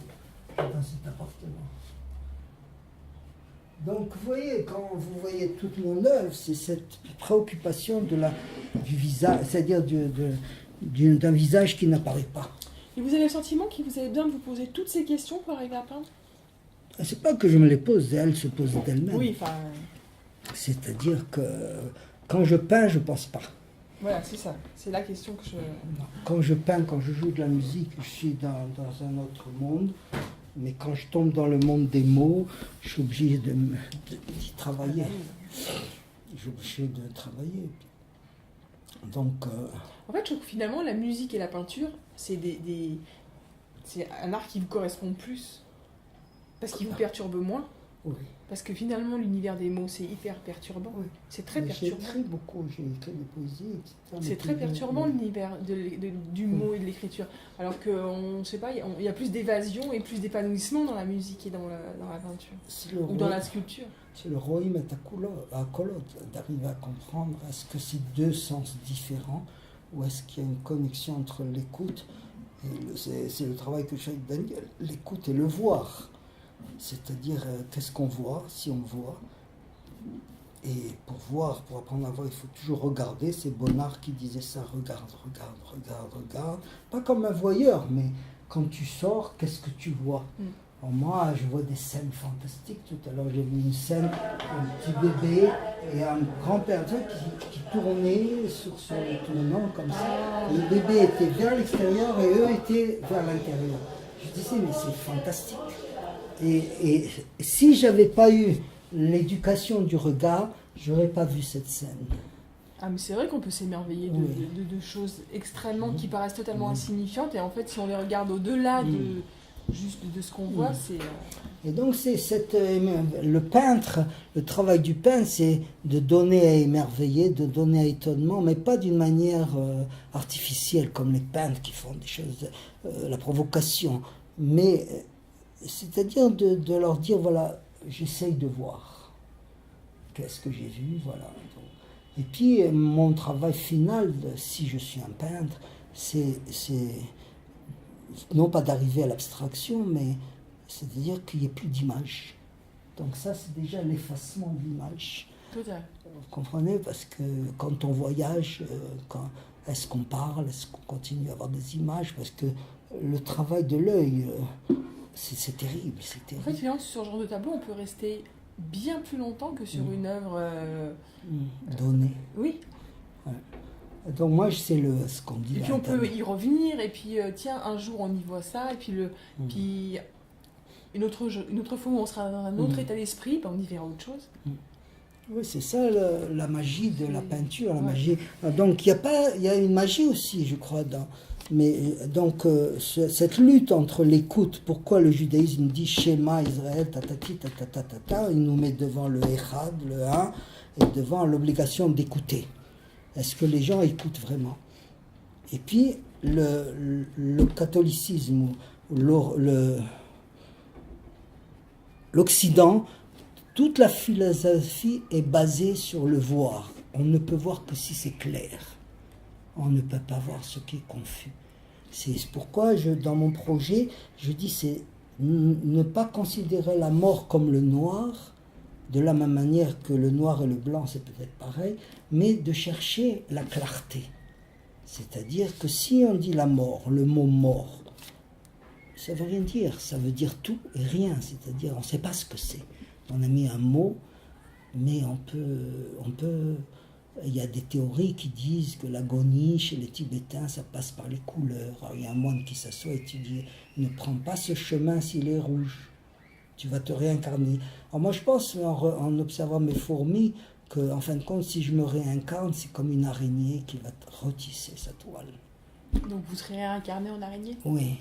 dans cet appartement. Donc, vous voyez, quand vous voyez toute mon œuvre, c'est cette préoccupation du visage, c'est-à-dire d'un visage qui n'apparaît pas. Et vous avez le sentiment qu'il vous avez besoin de vous poser toutes ces questions pour arriver à peindre? C'est pas que je me les pose, elles se posent d'elles-mêmes. Oui, enfin... C'est-à-dire que quand je peins, je pense pas. Voilà, c'est ça. C'est la question que je... Quand je peins, quand je joue de la musique, je suis dans un autre monde. Mais quand je tombe dans le monde des mots, je suis obligé d'y travailler. Je suis obligé de travailler. Donc... En fait, je trouve que finalement, la musique et la peinture, c'est c'est un art qui vous correspond plus. Parce qu'il vous perturbe moins. Oui. Parce que finalement, l'univers des mots, c'est hyper perturbant. Oui. C'est très Mais perturbant. j'ai écrit beaucoup, j'ai écrit des poésies, etc. C'est très perturbant l'univers du mot et de l'écriture. Alors qu'on ne sait pas, il y a plus d'évasion et plus d'épanouissement dans la musique et dans la peinture. Ou dans la sculpture. C'est le roïm et à colot, d'arriver à comprendre est-ce que c'est deux sens différents ou est-ce qu'il y a une connexion entre l'écoute et c'est le travail que je fais avec Daniel, l'écoute et le voir. C'est-à-dire, qu'est-ce qu'on voit, si on voit. Et pour voir, pour apprendre à voir, il faut toujours regarder. C'est Bonnard qui disait ça, regarde, regarde, regarde, regarde. Pas comme un voyeur, mais quand tu sors, qu'est-ce que tu vois? Alors moi, je vois des scènes fantastiques. Tout à l'heure, j'ai vu une scène, un petit bébé et un grand-père qui tournait sur le tournant comme ça. Le bébé était vers l'extérieur et eux étaient vers l'intérieur. Je disais, mais c'est fantastique. Et si j'avais pas eu l'éducation du regard, j'aurais pas vu cette scène. Ah, mais c'est vrai qu'on peut s'émerveiller de choses extrêmement qui paraissent totalement insignifiantes, et en fait, si on les regarde au-delà juste de ce qu'on voit, c'est... Et donc, le peintre, le travail du peintre, c'est de donner à émerveiller, de donner à étonnement, mais pas d'une manière artificielle, comme les peintres qui font des choses, la provocation, mais... C'est-à-dire de leur dire, voilà, j'essaye de voir. Qu'est-ce que j'ai vu, voilà. Et puis, mon travail final, si je suis un peintre, c'est non pas d'arriver à l'abstraction, mais c'est-à-dire qu'il n'y ait plus d'image. Donc ça, c'est déjà l'effacement de l'image. Vous comprenez? Parce que quand on voyage, est-ce qu'on parle? Est-ce qu'on continue à avoir des images? Parce que le travail de l'œil... C'est terrible, c'est terrible. En fait, finalement, sur ce genre de tableau, on peut rester bien plus longtemps que sur une œuvre... donnée. Oui. Ouais. Donc moi, c'est ce qu'on dit. Et puis on peut y revenir, et puis tiens, un jour on y voit ça, et puis, puis une autre fois où on sera dans un autre état d'esprit, ben on y verra autre chose. Oui, c'est ça la magie de la peinture, la magie. Donc il y a une magie aussi, je crois, mais donc cette lutte entre l'écoute, pourquoi le judaïsme dit Shema Israël, tatati, tatatata, il nous met devant le Echad, le 1, et devant l'obligation d'écouter. Est-ce que les gens écoutent vraiment? Et puis le catholicisme, l'Occident, toute la philosophie est basée sur le voir. On ne peut voir que si c'est clair. On ne peut pas voir ce qui est confus. C'est pourquoi, dans mon projet, je dis c'est ne pas considérer la mort comme le noir, de la même manière que le noir et le blanc, c'est peut-être pareil, mais de chercher la clarté. C'est-à-dire que si on dit la mort, le mot mort, ça ne veut rien dire, ça veut dire tout et rien, c'est-à-dire on ne sait pas ce que c'est. On a mis un mot, mais on peut... Il y a des théories qui disent que l'agonie chez les Tibétains, ça passe par les couleurs. Alors, il y a un moine qui s'assoit et tu dis, ne prends pas ce chemin s'il est rouge. Tu vas te réincarner. Alors moi, je pense, en observant mes fourmis, qu'en fin de compte, si je me réincarne, c'est comme une araignée qui va retisser sa toile. Donc vous serez réincarné en araignée? Oui.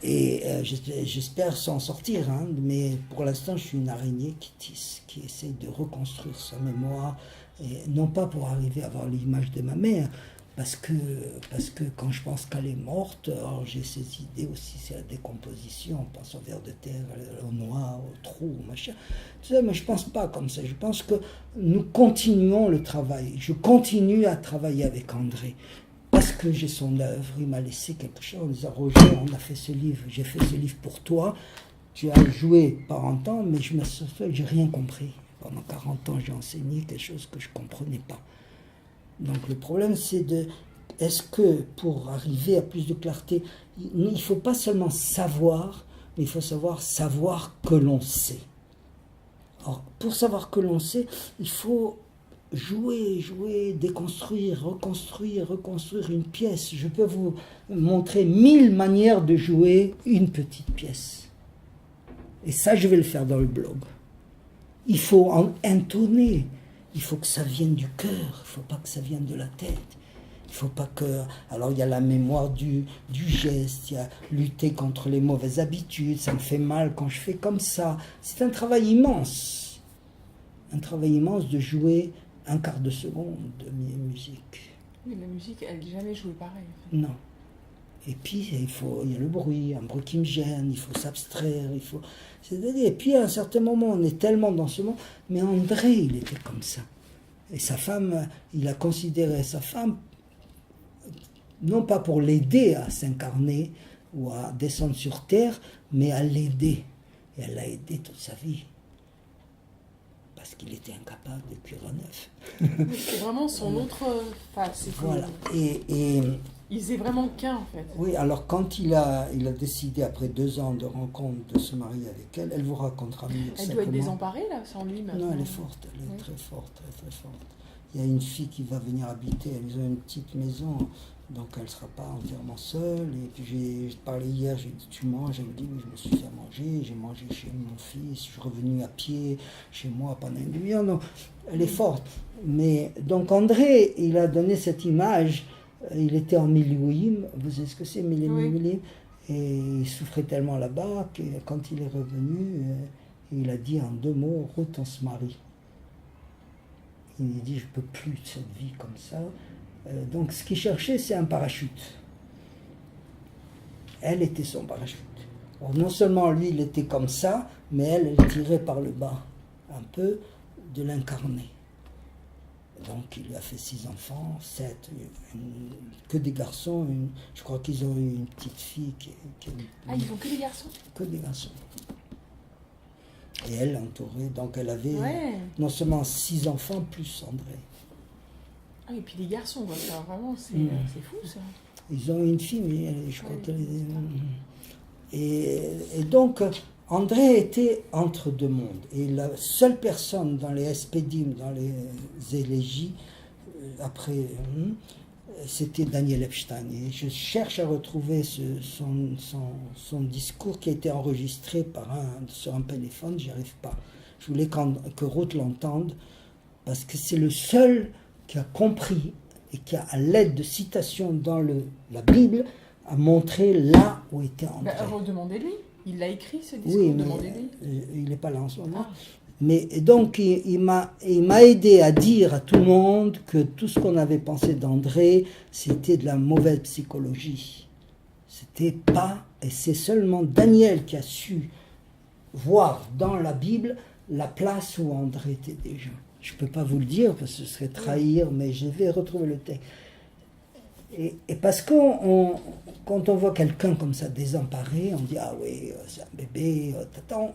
Et j'espère s'en sortir, hein, mais pour l'instant, je suis une araignée qui tisse, qui essaie de reconstruire sa mémoire, et non pas pour arriver à avoir l'image de ma mère, parce que quand je pense qu'elle est morte, alors j'ai ces idées aussi, c'est la décomposition, on pense au ver de terre, au noir, au trou, au machin, tout ça, mais je ne pense pas comme ça, je pense que nous continuons le travail, je continue à travailler avec André. Parce que j'ai son œuvre, il m'a laissé quelque chose en disant Roger, on a fait ce livre, j'ai fait ce livre pour toi, tu as joué pendant temps, mais je me suis fait, j'ai rien compris. Pendant 40 ans, j'ai enseigné quelque chose que je ne comprenais pas. Donc le problème, c'est est-ce que pour arriver à plus de clarté, il ne faut pas seulement savoir, mais il faut savoir que l'on sait. Alors, pour savoir que l'on sait, il faut jouer, déconstruire, reconstruire une pièce. Je peux vous montrer 1000 manières de jouer une petite pièce. Et ça, je vais le faire dans le blog. Il faut intoner, il faut que ça vienne du cœur, il ne faut pas que ça vienne de la tête. Il faut pas que... Alors, il y a la mémoire du geste, il y a lutter contre les mauvaises habitudes, ça me fait mal quand je fais comme ça. C'est un travail immense. Un travail immense de jouer un quart de seconde de musique. Mais la musique, elle n'est jamais jouée pareil. En fait. Non. Et puis, il y a le bruit, un bruit qui me gêne, il faut s'abstraire, c'est-à-dire, et puis, à un certain moment, on est tellement dans ce monde, mais André, il était comme ça. Et sa femme, il a considéré sa femme, non pas pour l'aider à s'incarner ou à descendre sur terre, mais à l'aider. Et elle l'a aidé toute sa vie. Parce qu'il était incapable de cuire un œuf. C'est vraiment son autre face. Voilà. Il faisait vraiment qu'un, en fait. Oui, alors quand il a décidé, après 2 ans de rencontre, de se marier avec elle, elle vous racontera mieux. Elle doit être désemparée, là, sans lui, maintenant. Non, elle est forte, elle est très forte, très forte. Il y a une fille qui va venir habiter, ils ont une petite maison, donc elle ne sera pas entièrement seule. Et puis j'ai parlé hier, j'ai dit tu manges, elle me dit oui, je me suis fait à manger, j'ai mangé chez mon fils, je suis revenu à pied chez moi pendant une demi-heure, donc elle est forte. Mais donc André, il a donné cette image, il était en Milouim, vous savez ce que c'est Milouim, et il souffrait tellement là-bas que quand il est revenu, il a dit en 2 mots, Ruth, on se marie. Il dit, je ne peux plus de cette vie comme ça. Donc, ce qu'il cherchait, c'est un parachute. Elle était son parachute. Alors, non seulement lui, il était comme ça, mais elle tirait par le bas, un peu, de l'incarner. Donc, il lui a fait 6 enfants, 7, que des garçons. Je crois qu'ils ont eu une petite fille Ah, ils font que des garçons? Que des garçons. Et elle l'entourait, donc elle avait non seulement 6 enfants plus André. Ah, et puis les garçons, quoi. Ça, vraiment, c'est fou, ça. Ils ont une fille, mais je crois qu'elle est... Et donc, André était entre 2 mondes. Et la seule personne dans les Espédim, dans les élégies, après, c'était Daniel Epstein. Et je cherche à retrouver son discours qui a été enregistré sur un téléphone, j'y arrive pas. Je voulais que Ruth l'entende, parce que c'est le seul qui a compris et qui a, à l'aide de citations dans la Bible, a montré là où était André. Redemandez-lui. Il l'a écrit, ce discours, oui, demandez-lui. Il n'est pas là en ce moment. Mais donc, il m'a aidé à dire à tout le monde que tout ce qu'on avait pensé d'André, c'était de la mauvaise psychologie. C'était pas... Et c'est seulement Daniel qui a su voir dans la Bible la place où André était déjà. Je ne peux pas vous le dire, parce que ce serait trahir, mais je vais retrouver le texte. Et parce que quand on voit quelqu'un comme ça désemparé, on dit « Ah oui, c'est un bébé ».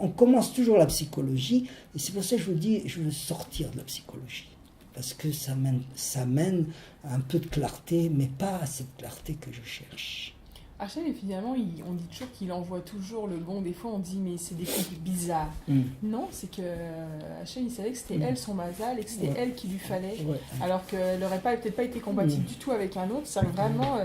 On commence toujours la psychologie, et c'est pour ça que je vous dis, je veux sortir de la psychologie. Parce que ça mène à un peu de clarté, mais pas à cette clarté que je cherche. Hachem, finalement, on dit toujours qu'il envoie toujours le bon. Des fois, on dit, mais c'est des couples bizarres. Non, c'est que Hachem, il savait que c'était elle son mazal et que c'était elle qu'il lui fallait. Alors qu'elle n'aurait peut-être pas été compatible du tout avec un autre. C'est vraiment...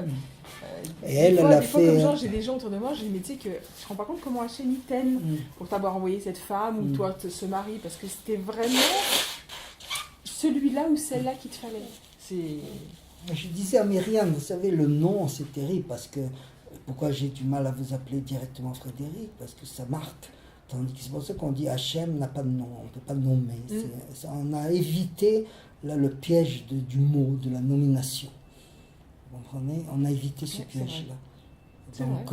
Et des fois, comme genre, j'ai des gens autour de moi, je dis, mais tu sais que je ne me rends pas compte comment Hachem il t'aime pour t'avoir envoyé cette femme ou toi ce mari, parce que c'était vraiment celui-là ou celle-là qu'il te fallait. Je disais à Myriam, vous savez, le nom, c'est terrible parce que. Pourquoi j'ai du mal à vous appeler directement Frédéric? Parce que ça marque. Tandis que c'est pour ça qu'on dit Hachem n'a pas de nom, on ne peut pas nommer. On a évité là, le piège du mot, de la nomination. Vous comprenez? On a évité ce piège-là. Donc,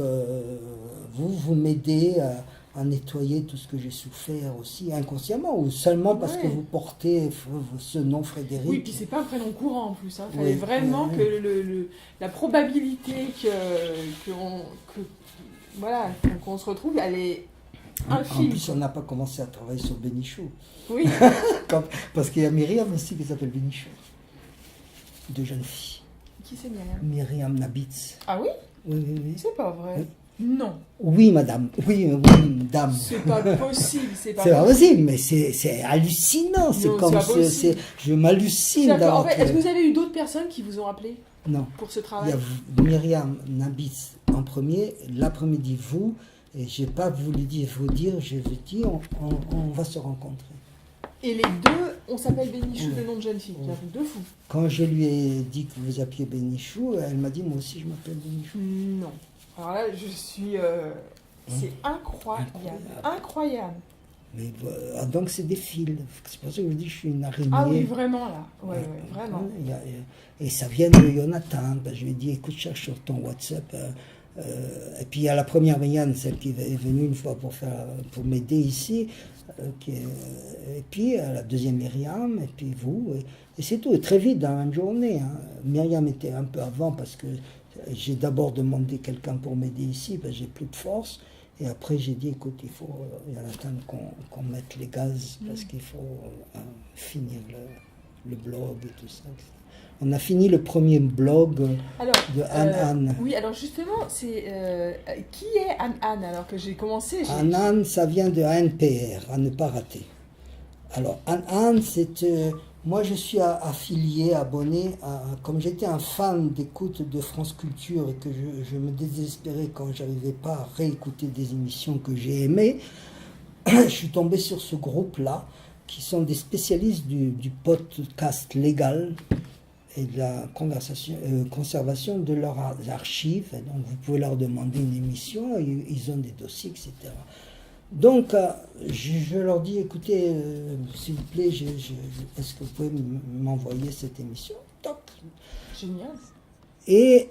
vous m'aidez à nettoyer tout ce que j'ai souffert aussi, inconsciemment, ou seulement parce que vous portez ce nom Frédéric. Oui, puis c'est pas un prénom courant en plus. Il fallait vraiment que la probabilité qu'on se retrouve, elle est infime. En plus, on n'a pas commencé à travailler sur Bénichou. Oui. Parce qu'il y a Myriam aussi qui s'appelle Bénichou. Deux jeunes filles. Qui c'est Myriam? Myriam Nabitz. Ah oui? Oui. C'est pas vrai. Oui. Non. Oui, madame. Oui, dame. C'est pas possible. C'est pas possible, mais c'est hallucinant. C'est non, comme je m'hallucine. En fait, est-ce que vous avez eu d'autres personnes qui vous ont appelé? Non. Pour ce travail? Il y a Myriam Nabitz en premier, l'après-midi vous, et j'ai pas voulu vous dire, je vous dis, on va se rencontrer. Et les deux, on s'appelle Bénichou, le nom de jeune fille. C'est un truc de fou. Quand je lui ai dit que vous appeliez Bénichou, elle m'a dit, moi aussi, je m'appelle Bénichou. Non. Alors là, je suis... c'est incroyable. Mais donc, c'est des fils. C'est pour ça que je vous dis que je suis une araignée. Ah oui, vraiment, là. Ouais, vraiment. Et ça vient de Jonathan. Je lui ai dit, écoute, cherche sur ton WhatsApp... et puis il y a la première Marianne, celle qui est venue une fois pour m'aider ici, et puis la deuxième Myriam, et puis vous, et c'est tout, et très vite dans la même journée. Hein. Myriam était un peu avant parce que j'ai d'abord demandé quelqu'un pour m'aider ici, parce que j'ai plus de force, et après j'ai dit, écoute, il faut attendre qu'on mette les gaz, parce qu'il faut finir le blog et tout ça, etc. On a fini le premier blog de Anne. Oui, alors justement, c'est qui est Anne alors que j'ai commencé Anne, ça vient de ANPR, à ne pas rater. Alors, Anne, c'est... moi, je suis affilié, abonné, comme j'étais un fan d'écoute de France Culture et que je me désespérais quand j'arrivais pas à réécouter des émissions que j'ai aimées, je suis tombé sur ce groupe-là, qui sont des spécialistes du podcast légal, et de la conservation de leurs archives. Donc, vous pouvez leur demander une émission, ils ont des dossiers, etc. Donc, je leur dis, écoutez, s'il vous plaît, est-ce que vous pouvez m'envoyer cette émission? Top. Génial. Et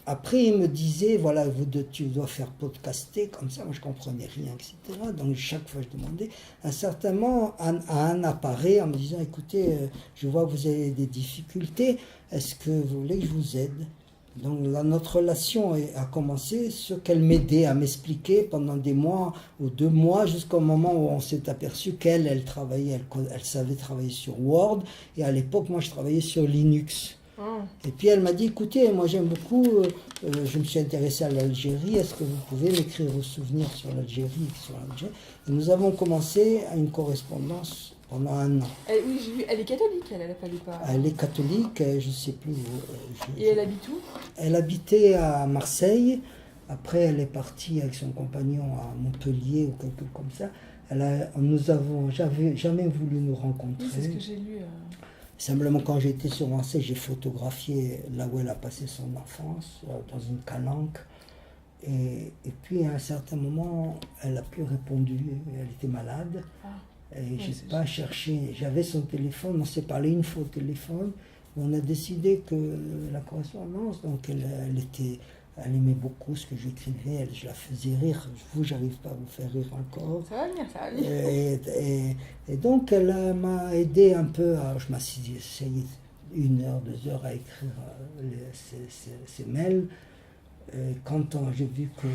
après, ils me disaient, voilà, tu dois faire podcaster, comme ça, moi je ne comprenais rien, etc. Donc chaque fois je demandais, à un certain moment, Anne apparaît en me disant, écoutez, je vois que vous avez des difficultés, est-ce que vous voulez que je vous aide? Donc notre relation a commencé, ce qu'elle m'aidait à m'expliquer pendant des mois ou 2 mois, jusqu'au moment où on s'est aperçu qu'elle travaillait, elle savait travailler sur Word, et à l'époque, moi je travaillais sur Linux. Et puis elle m'a dit, écoutez, moi j'aime beaucoup, je me suis intéressé à l'Algérie, est-ce que vous pouvez m'écrire vos souvenirs sur l'Algérie, Et nous avons commencé une correspondance pendant 1 an. Oui, j'ai vu, elle est catholique, elle n'a pas lu pas. Elle est catholique, je ne sais plus. Et elle habite où? Elle habitait à Marseille, après elle est partie avec son compagnon à Montpellier ou quelque chose comme ça. Nous avons jamais voulu nous rencontrer. Oui, c'est ce que j'ai lu. Simplement, quand j'étais sur Marseille, j'ai photographié là où elle a passé son enfance, dans une calanque. Et puis, à un certain moment, elle n'a plus répondu. Elle était malade. Et je n'ai pas cherché. J'avais son téléphone, on s'est parlé une fois au téléphone. On a décidé que la correspondance, donc elle aimait beaucoup ce que j'écrivais, je la faisais rire. Vous, j'arrive pas à vous faire rire encore. Ça va venir. Et donc, elle m'a aidé un peu. Je m'asseyais 1 heure, 2 heures à écrire ces mails. Quand j'ai vu que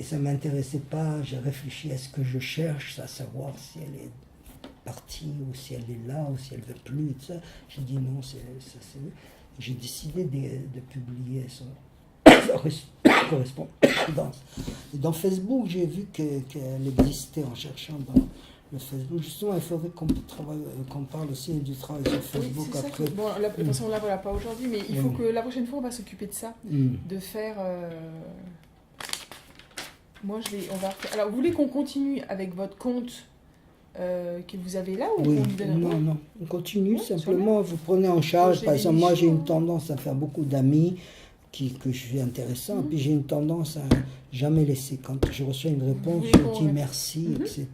ça ne m'intéressait pas, j'ai réfléchi à ce que je cherche, à savoir si elle est partie ou si elle est là ou si elle ne veut plus. Et tout ça. J'ai dit non, j'ai décidé de publier son correspondance. Et dans Facebook, j'ai vu qu'elle existait en cherchant dans le Facebook. Justement, il faudrait qu'on parle aussi du travail sur Facebook après. Bon, de toute façon, on ne la voilà pas aujourd'hui, mais il faut que la prochaine fois, on va s'occuper de ça. De faire... Moi, on va... Alors, vous voulez qu'on continue avec votre compte que vous avez là ou Oui, qu'on lui donne? non. On continue, Oui, simplement, vous prenez en charge. J'ai Par des exemple, moi, j'ai une missions. tendance à faire beaucoup d'amis que je suis intéressant, puis j'ai une tendance à jamais laisser. Quand je reçois une réponse, voulez je qu'on dis répond. merci, etc.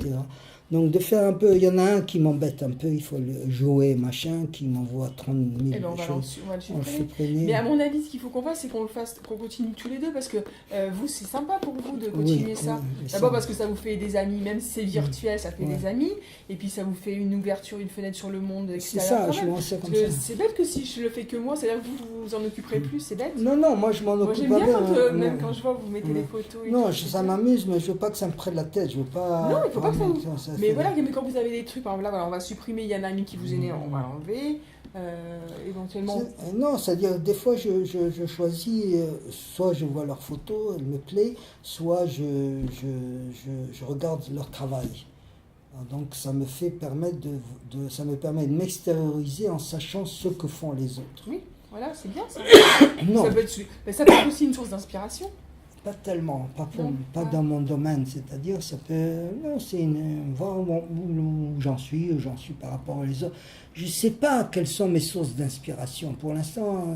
Donc, de faire un peu, il y en a un qui m'embête un peu, il faut le jouer, machin, qui m'envoie 30 000 Eh ben, on va choses. le On le supprimer. supprimer. Mais à mon avis, ce qu'il faut qu'on fasse, c'est qu'on continue tous les deux, parce que vous, c'est sympa pour vous de continuer ça. Oui, D'abord parce que ça vous fait des amis, même si c'est virtuel, ça fait Ouais. des amis, et puis ça vous fait une ouverture, une fenêtre sur le monde C'est extérieur. ça, quand je même. m'en sers Parce comme que ça. c'est bête que si je le fais que moi, c'est-à-dire que vous vous en occuperez plus, c'est bête. Non, moi, je m'en Moi occupe j'aime pas bien quand, bien. même Non. quand je vois vous mettez des photos et Non, tout, ça c'est bien. m'amuse, mais je veux pas que ça me prenne la tête. Je veux pas. Non, il faut pas que ça vous... ça Mais fait- voilà, mais quand vous avez des trucs, par exemple, là, voilà, on va supprimer, il y a un ami qui vous est né, on va l'enlever. Éventuellement... Non, c'est-à-dire, des fois, je choisis, soit je vois leurs photos, elles me plaisent, soit je regarde leur travail. Donc, ça me permet de m'extérioriser en sachant ce que font les autres. Oui, voilà, c'est bien ça. Non, Ça peut être aussi une source d'inspiration. pas tellement, Non. pas dans mon domaine, c'est-à-dire, ça peut... Non, c'est voir où j'en suis par rapport aux autres. Je ne sais pas quelles sont mes sources d'inspiration. Pour l'instant,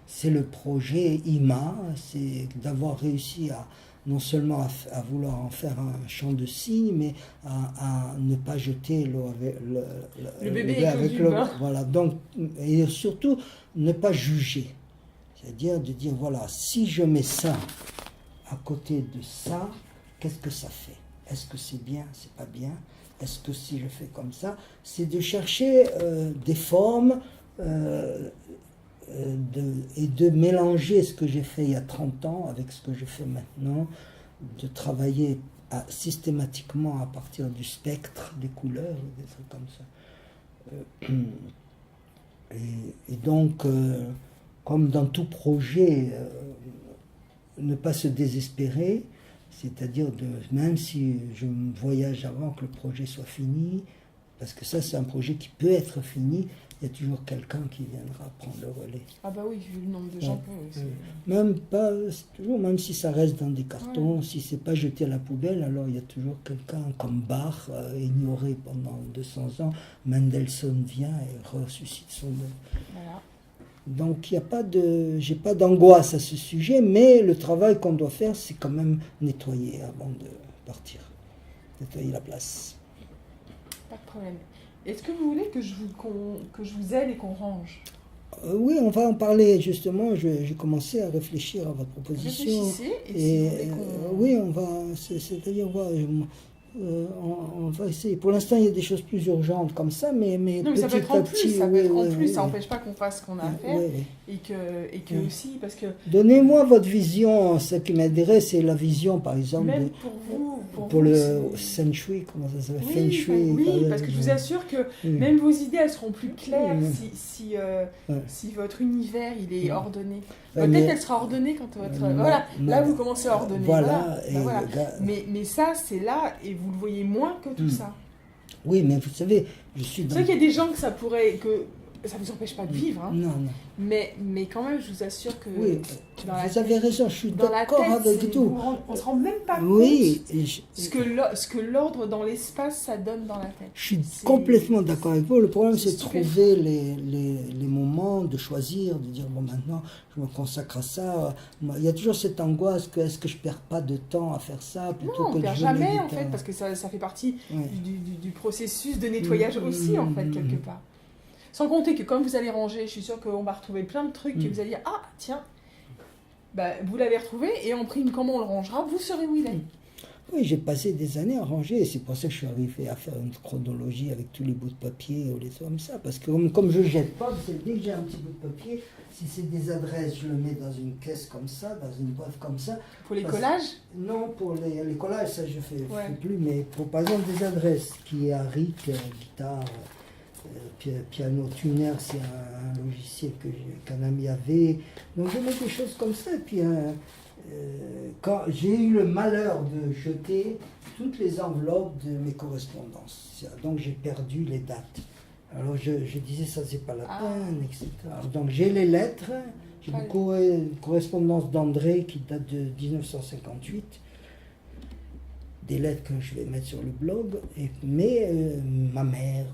c'est le projet IMA, c'est d'avoir réussi à non seulement à vouloir en faire un champ de signes, mais à ne pas jeter Le bébé avec l'eau du bain. Voilà, donc, et surtout, ne pas juger. C'est-à-dire de dire, voilà, si je mets ça à côté de ça, qu'est-ce que ça fait? Est-ce que c'est bien, c'est pas bien? Est-ce que si je fais comme ça, c'est de chercher des formes et de mélanger ce que j'ai fait il y a 30 ans avec ce que je fais maintenant, de travailler systématiquement à partir du spectre, des couleurs, des trucs comme ça. Et donc, comme dans tout projet, ne pas se désespérer, c'est-à-dire même si je voyage avant que le projet soit fini, parce que ça c'est un projet qui peut être fini, il y a toujours quelqu'un qui viendra prendre le relais. Ah bah oui, vu le nombre de gens que... Même si ça reste dans des cartons, si c'est pas jeté à la poubelle, alors il y a toujours quelqu'un comme Bach, ignoré pendant 200 ans, Mendelssohn vient et ressuscite son œuvre. Voilà. Donc j'ai pas d'angoisse à ce sujet, mais le travail qu'on doit faire, c'est quand même nettoyer avant de partir, nettoyer la place. Pas de problème. Est-ce que vous voulez que je vous aide et qu'on range? Oui, on va en parler justement. J'ai commencé à réfléchir à votre proposition. Réfléchissez et si vous voulez qu'on... Oui, on va, c'est-à-dire on va essayer. Pour l'instant, il y a des choses plus urgentes comme ça, mais Non, mais ça peut être en plus, ça peut être en plus, ça n'empêche pas qu'on fasse ce qu'on a à faire, oui. et que aussi, parce que... Donnez-moi votre vision. Ce qui m'aiderait, c'est la vision, par exemple, même pour vous, pour le Feng Shui, comment ça s'appelle? Oui, Feng Shui. oui, parce que je vous assure que même vos idées, elles seront plus claires si votre univers, il est ordonné. Peut-être qu'elle sera ordonnée quand votre... là, vous commencez à ordonner. Voilà. Mais ça, c'est là, et vous le voyez moins que tout ça. Oui, mais vous savez, je suis dans... C'est vrai qu'il y a des gens que ça pourrait... que ça ne vous empêche pas de vivre, hein. Non. Mais quand même, je vous assure que... Oui, vous avez raison, je suis d'accord avec tout. On ne se rend même pas oui, compte ce que l'ordre dans l'espace, ça donne dans la tête. Je suis complètement d'accord avec vous. Le problème, c'est de trouver les moments, de choisir, de dire, bon, maintenant, je me consacre à ça. Il y a toujours cette angoisse que est-ce que je ne perds pas de temps à faire ça plutôt non, que on ne perd de jamais, en fait, parce que ça fait partie du processus de nettoyage aussi, en fait, quelque part. Sans compter que quand vous allez ranger, je suis sûre qu'on va retrouver plein de trucs que vous allez dire, ah, tiens, vous l'avez retrouvé, et en prime, comment on le rangera, vous saurez où il est. Oui, j'ai passé des années à ranger, et c'est pour ça que je suis arrivé à faire une chronologie avec tous les bouts de papier ou les trucs comme ça, parce que comme je ne jette pas, dès que j'ai un petit bout de papier, si c'est des adresses, je le mets dans une caisse comme ça, dans une boîte comme ça. Pour les collages? Non, pour les collages, ça je fais plus, mais pour par exemple des adresses, qui est Arik, guitare, piano tuner, c'est un logiciel qu'un ami avait. Donc je mets des choses comme ça. Et puis quand j'ai eu le malheur de jeter toutes les enveloppes de mes correspondances, donc j'ai perdu les dates. Alors je disais ça c'est pas la peine, etc. Donc j'ai les lettres, j'ai une correspondance d'André qui date de 1958. des lettres que je vais mettre sur le blog. Mais ma mère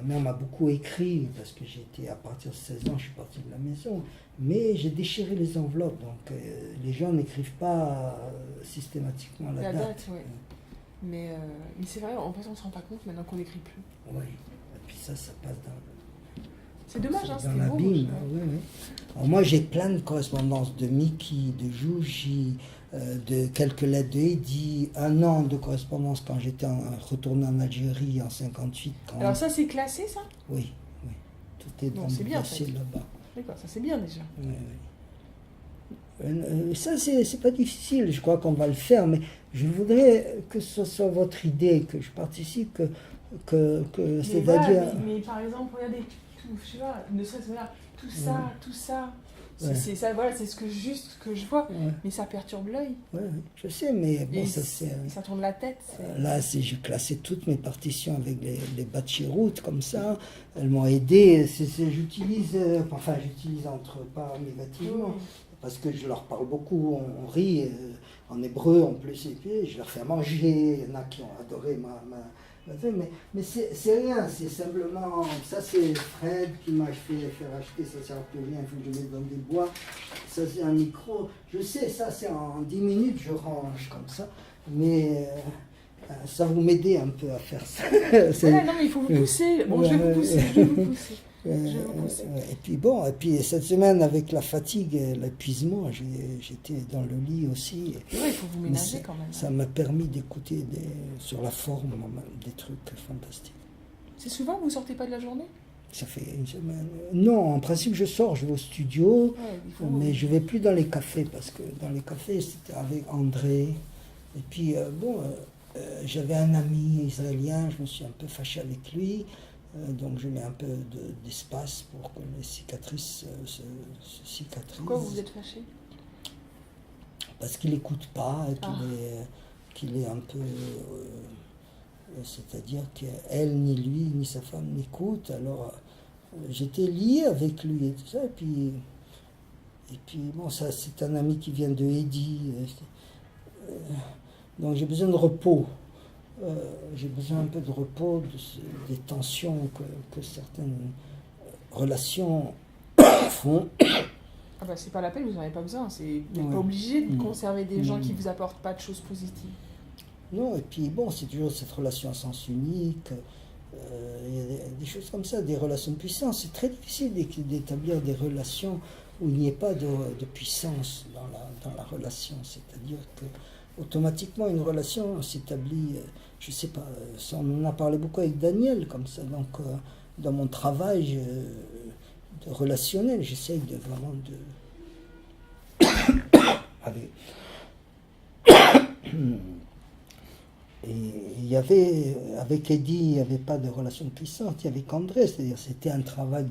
m'a beaucoup écrit, parce que j'étais, à partir de 16 ans, je suis parti de la maison. Mais j'ai déchiré les enveloppes, donc les gens n'écrivent pas systématiquement la date. Ouais. Mais c'est vrai, en fait, on ne se rend pas compte maintenant qu'on n'écrit plus. Oui, et puis ça passe dans... C'est dommage, hein, dans c'était beau. l'abîme. Oui. Alors moi, j'ai plein de correspondances de Mickey, de Jouji, de quelques lettres de Eddie, 1 an de correspondance quand j'étais retourné en Algérie en 58. Alors ça, c'est classé, ça? Oui. Tout est dans le dossier là-bas. D'accord, ça c'est bien déjà. Oui. Ça, c'est pas difficile, je crois qu'on va le faire, mais je voudrais que ce soit votre idée, que je participe, c'est-à-dire... Voilà, mais par exemple, regardez, je sais pas, ne serait-ce que tout ça. C'est ça, voilà, c'est juste ce que je vois, mais ça perturbe l'œil. Oui, je sais, mais bon, ça tourne la tête. Là, j'ai classé toutes mes partitions avec les batchiroutes, comme ça. Elles m'ont aidé. J'utilise entre pas négativement, parce que je leur parle beaucoup, on rit, en hébreu en plus, et puis je leur fais à manger. Il y en a qui ont adoré mais c'est rien, c'est simplement, ça c'est Fred qui m'a fait faire acheter, ça sert à plus rien, il faut que je mette dans des bois, ça c'est un micro, je sais, ça c'est en 10 minutes, je range comme ça, mais ça vous m'aider un peu à faire ça. Non mais il faut vous pousser, bon je vais vous pousser. Et puis cette semaine avec la fatigue et l'épuisement, j'étais dans le lit aussi. Il faut vous ménager quand même. Ça m'a permis d'écouter sur la forme des trucs fantastiques. C'est souvent que vous sortez pas de la journée? Ça fait une semaine. Non, en principe je sors, je vais au studio, mais je vais plus dans les cafés, parce que dans les cafés c'était avec André. Et puis j'avais un ami israélien, je me suis un peu fâché avec lui. Donc je mets un peu d'espace pour que les cicatrices se cicatrisent. Pourquoi vous vous êtes fâché? Parce qu'il n'écoute pas, qu'il est un peu... c'est-à-dire qu'elle, ni lui, ni sa femme n'écoutent. Alors j'étais lié avec lui et tout ça. Et puis bon, ça c'est un ami qui vient de Eddie. Donc j'ai besoin de repos. J'ai besoin un peu de repos, des tensions que certaines relations font. Ah bah c'est pas la peine, vous n'en avez pas besoin. Vous n'êtes pas obligé de conserver des gens qui vous apportent pas de choses positives. Non, et puis bon, c'est toujours cette relation à sens unique. Il y a des choses comme ça, des relations de puissance. C'est très difficile d'établir des relations où il n'y ait pas de puissance dans la relation. C'est-à-dire que automatiquement une relation s'établit, je sais pas, on en a parlé beaucoup avec Daniel comme ça, donc dans mon travail de relationnel, j'essaye vraiment et il y avait, avec Eddie, il n'y avait pas de relation puissante, il y avait qu'André, c'est-à-dire c'était un travail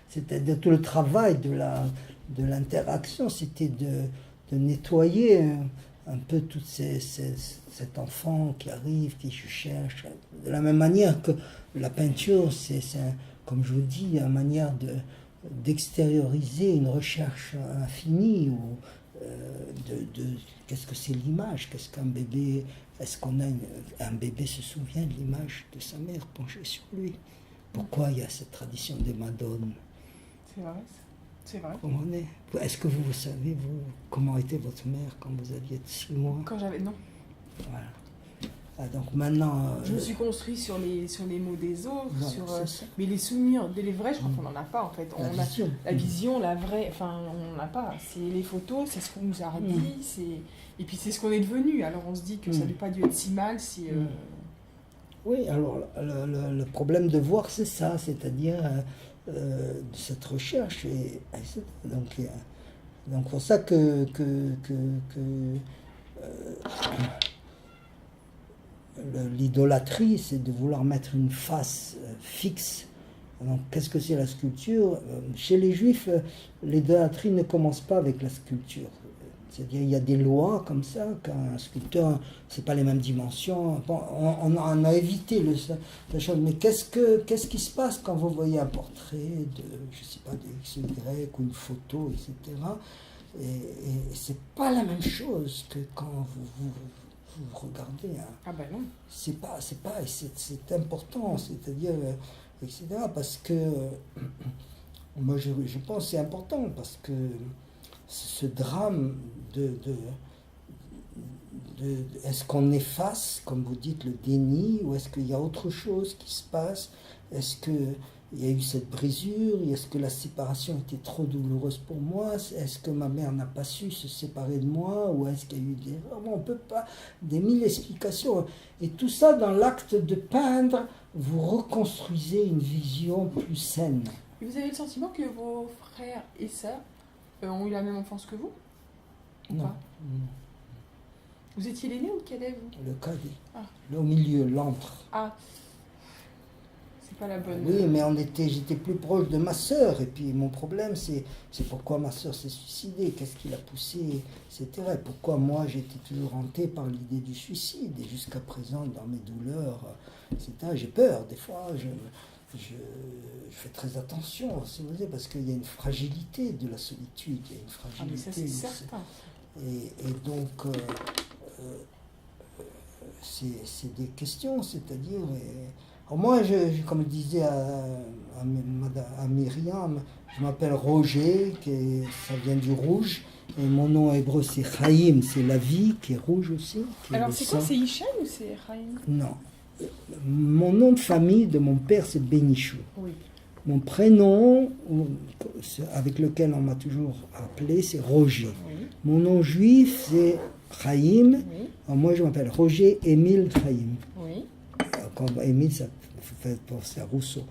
c'était tout le travail de l'interaction, c'était de nettoyer un peu tout cet enfant qui arrive, qui se cherche. De la même manière que la peinture, c'est comme je vous dis, une manière d'extérioriser une recherche infinie ou qu'est-ce que c'est l'image, qu'est-ce qu'un bébé, est-ce qu'on a un bébé se souvient de l'image de sa mère penchée sur lui? Pourquoi il y a cette tradition des madones? C'est vrai. C'est vrai. Est-ce que vous savez, comment était votre mère quand vous aviez 6 mois? Quand j'avais... Non. Voilà. Donc maintenant... je me suis construit sur les mots des autres, mais les souvenirs, les vrais, je crois qu'on n'en a pas en fait. La vision, la vraie, enfin on n'en a pas. C'est les photos, c'est ce qu'on nous a dit, et puis c'est ce qu'on est devenu. Alors on se dit que ça n'a pas dû être si mal si... Oui, alors le problème de voir, c'est ça, c'est-à-dire... cette recherche donc pour ça que l'idolâtrie, c'est de vouloir mettre une face fixe. Donc qu'est-ce que c'est la sculpture? Chez les juifs, l'idolâtrie ne commence pas avec la sculpture. C'est-à-dire il y a des lois comme ça, qu'un sculpteur, c'est pas les mêmes dimensions. Bon, on a évité la chose, mais qu'est-ce qui se passe quand vous voyez un portrait je sais pas, de XY ou une photo, etc. Et c'est pas la même chose que quand vous regardez. Hein. Ah ben non. C'est important, c'est-à-dire, etc. Parce que, moi je pense que c'est important, parce que ce drame est-ce qu'on efface, comme vous dites, le déni, ou est-ce qu'il y a autre chose qui se passe? Est-ce qu'il y a eu cette brisure? Est-ce que la séparation était trop douloureuse pour moi? Est-ce que ma mère n'a pas su se séparer de moi? Ou est-ce qu'il y a eu des... On peut pas... Des mille explications. Et tout ça, dans l'acte de peindre, vous reconstruisez une vision plus saine. Et vous avez le sentiment que vos frères et sœurs ont eu la même enfance que vous? Non. Pas Vous étiez l'aîné ou le cadet, vous? Le cadet. Ah. Là, au milieu, l'antre. Ah. C'est pas la bonne... Oui, mais j'étais plus proche de ma sœur. Et puis mon problème, c'est pourquoi ma sœur s'est suicidée. Qu'est-ce qui l'a poussée, etc. Et pourquoi moi, j'étais toujours hanté par l'idée du suicide. Et jusqu'à présent, dans mes douleurs, etc., j'ai peur. Des fois, je fais très attention, si vous voulez, parce qu'il y a une fragilité de la solitude. Il y a une fragilité. Ah, mais ça, c'est certain. Et donc, c'est des questions, c'est-à-dire... Alors moi, comme je disais à Myriam, je m'appelle Roger, ça vient du rouge, et mon nom hébreu c'est Chaim, c'est la vie, qui est rouge aussi. Alors c'est quoi, c'est Hichem ou c'est Chaim? Non. Mon nom de famille de mon père c'est Benichou. Oui. Mon prénom, avec lequel on m'a toujours appelé, c'est Roger. Oui. Mon nom juif c'est Chaim. Oui. Alors moi je m'appelle Roger Émile Chaim. Oui. Comme Émile, ça fait penser à Rousseau.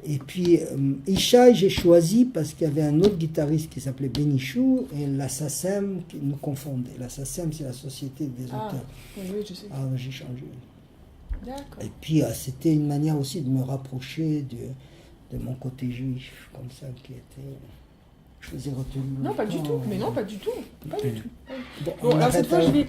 Et puis, Ishaï, j'ai choisi parce qu'il y avait un autre guitariste qui s'appelait Benichou et la SACEM qui nous confondait. La SACEM, c'est la Société des auteurs. Oui, je sais. Alors, j'ai changé. D'accord. Et puis, c'était une manière aussi de me rapprocher de mon côté juif, comme ça, qui était... Je faisais retenir. Non, pas du tout. Mais non, pas du tout. Pas du tout. Bon, Bon, alors cette fois, je vais...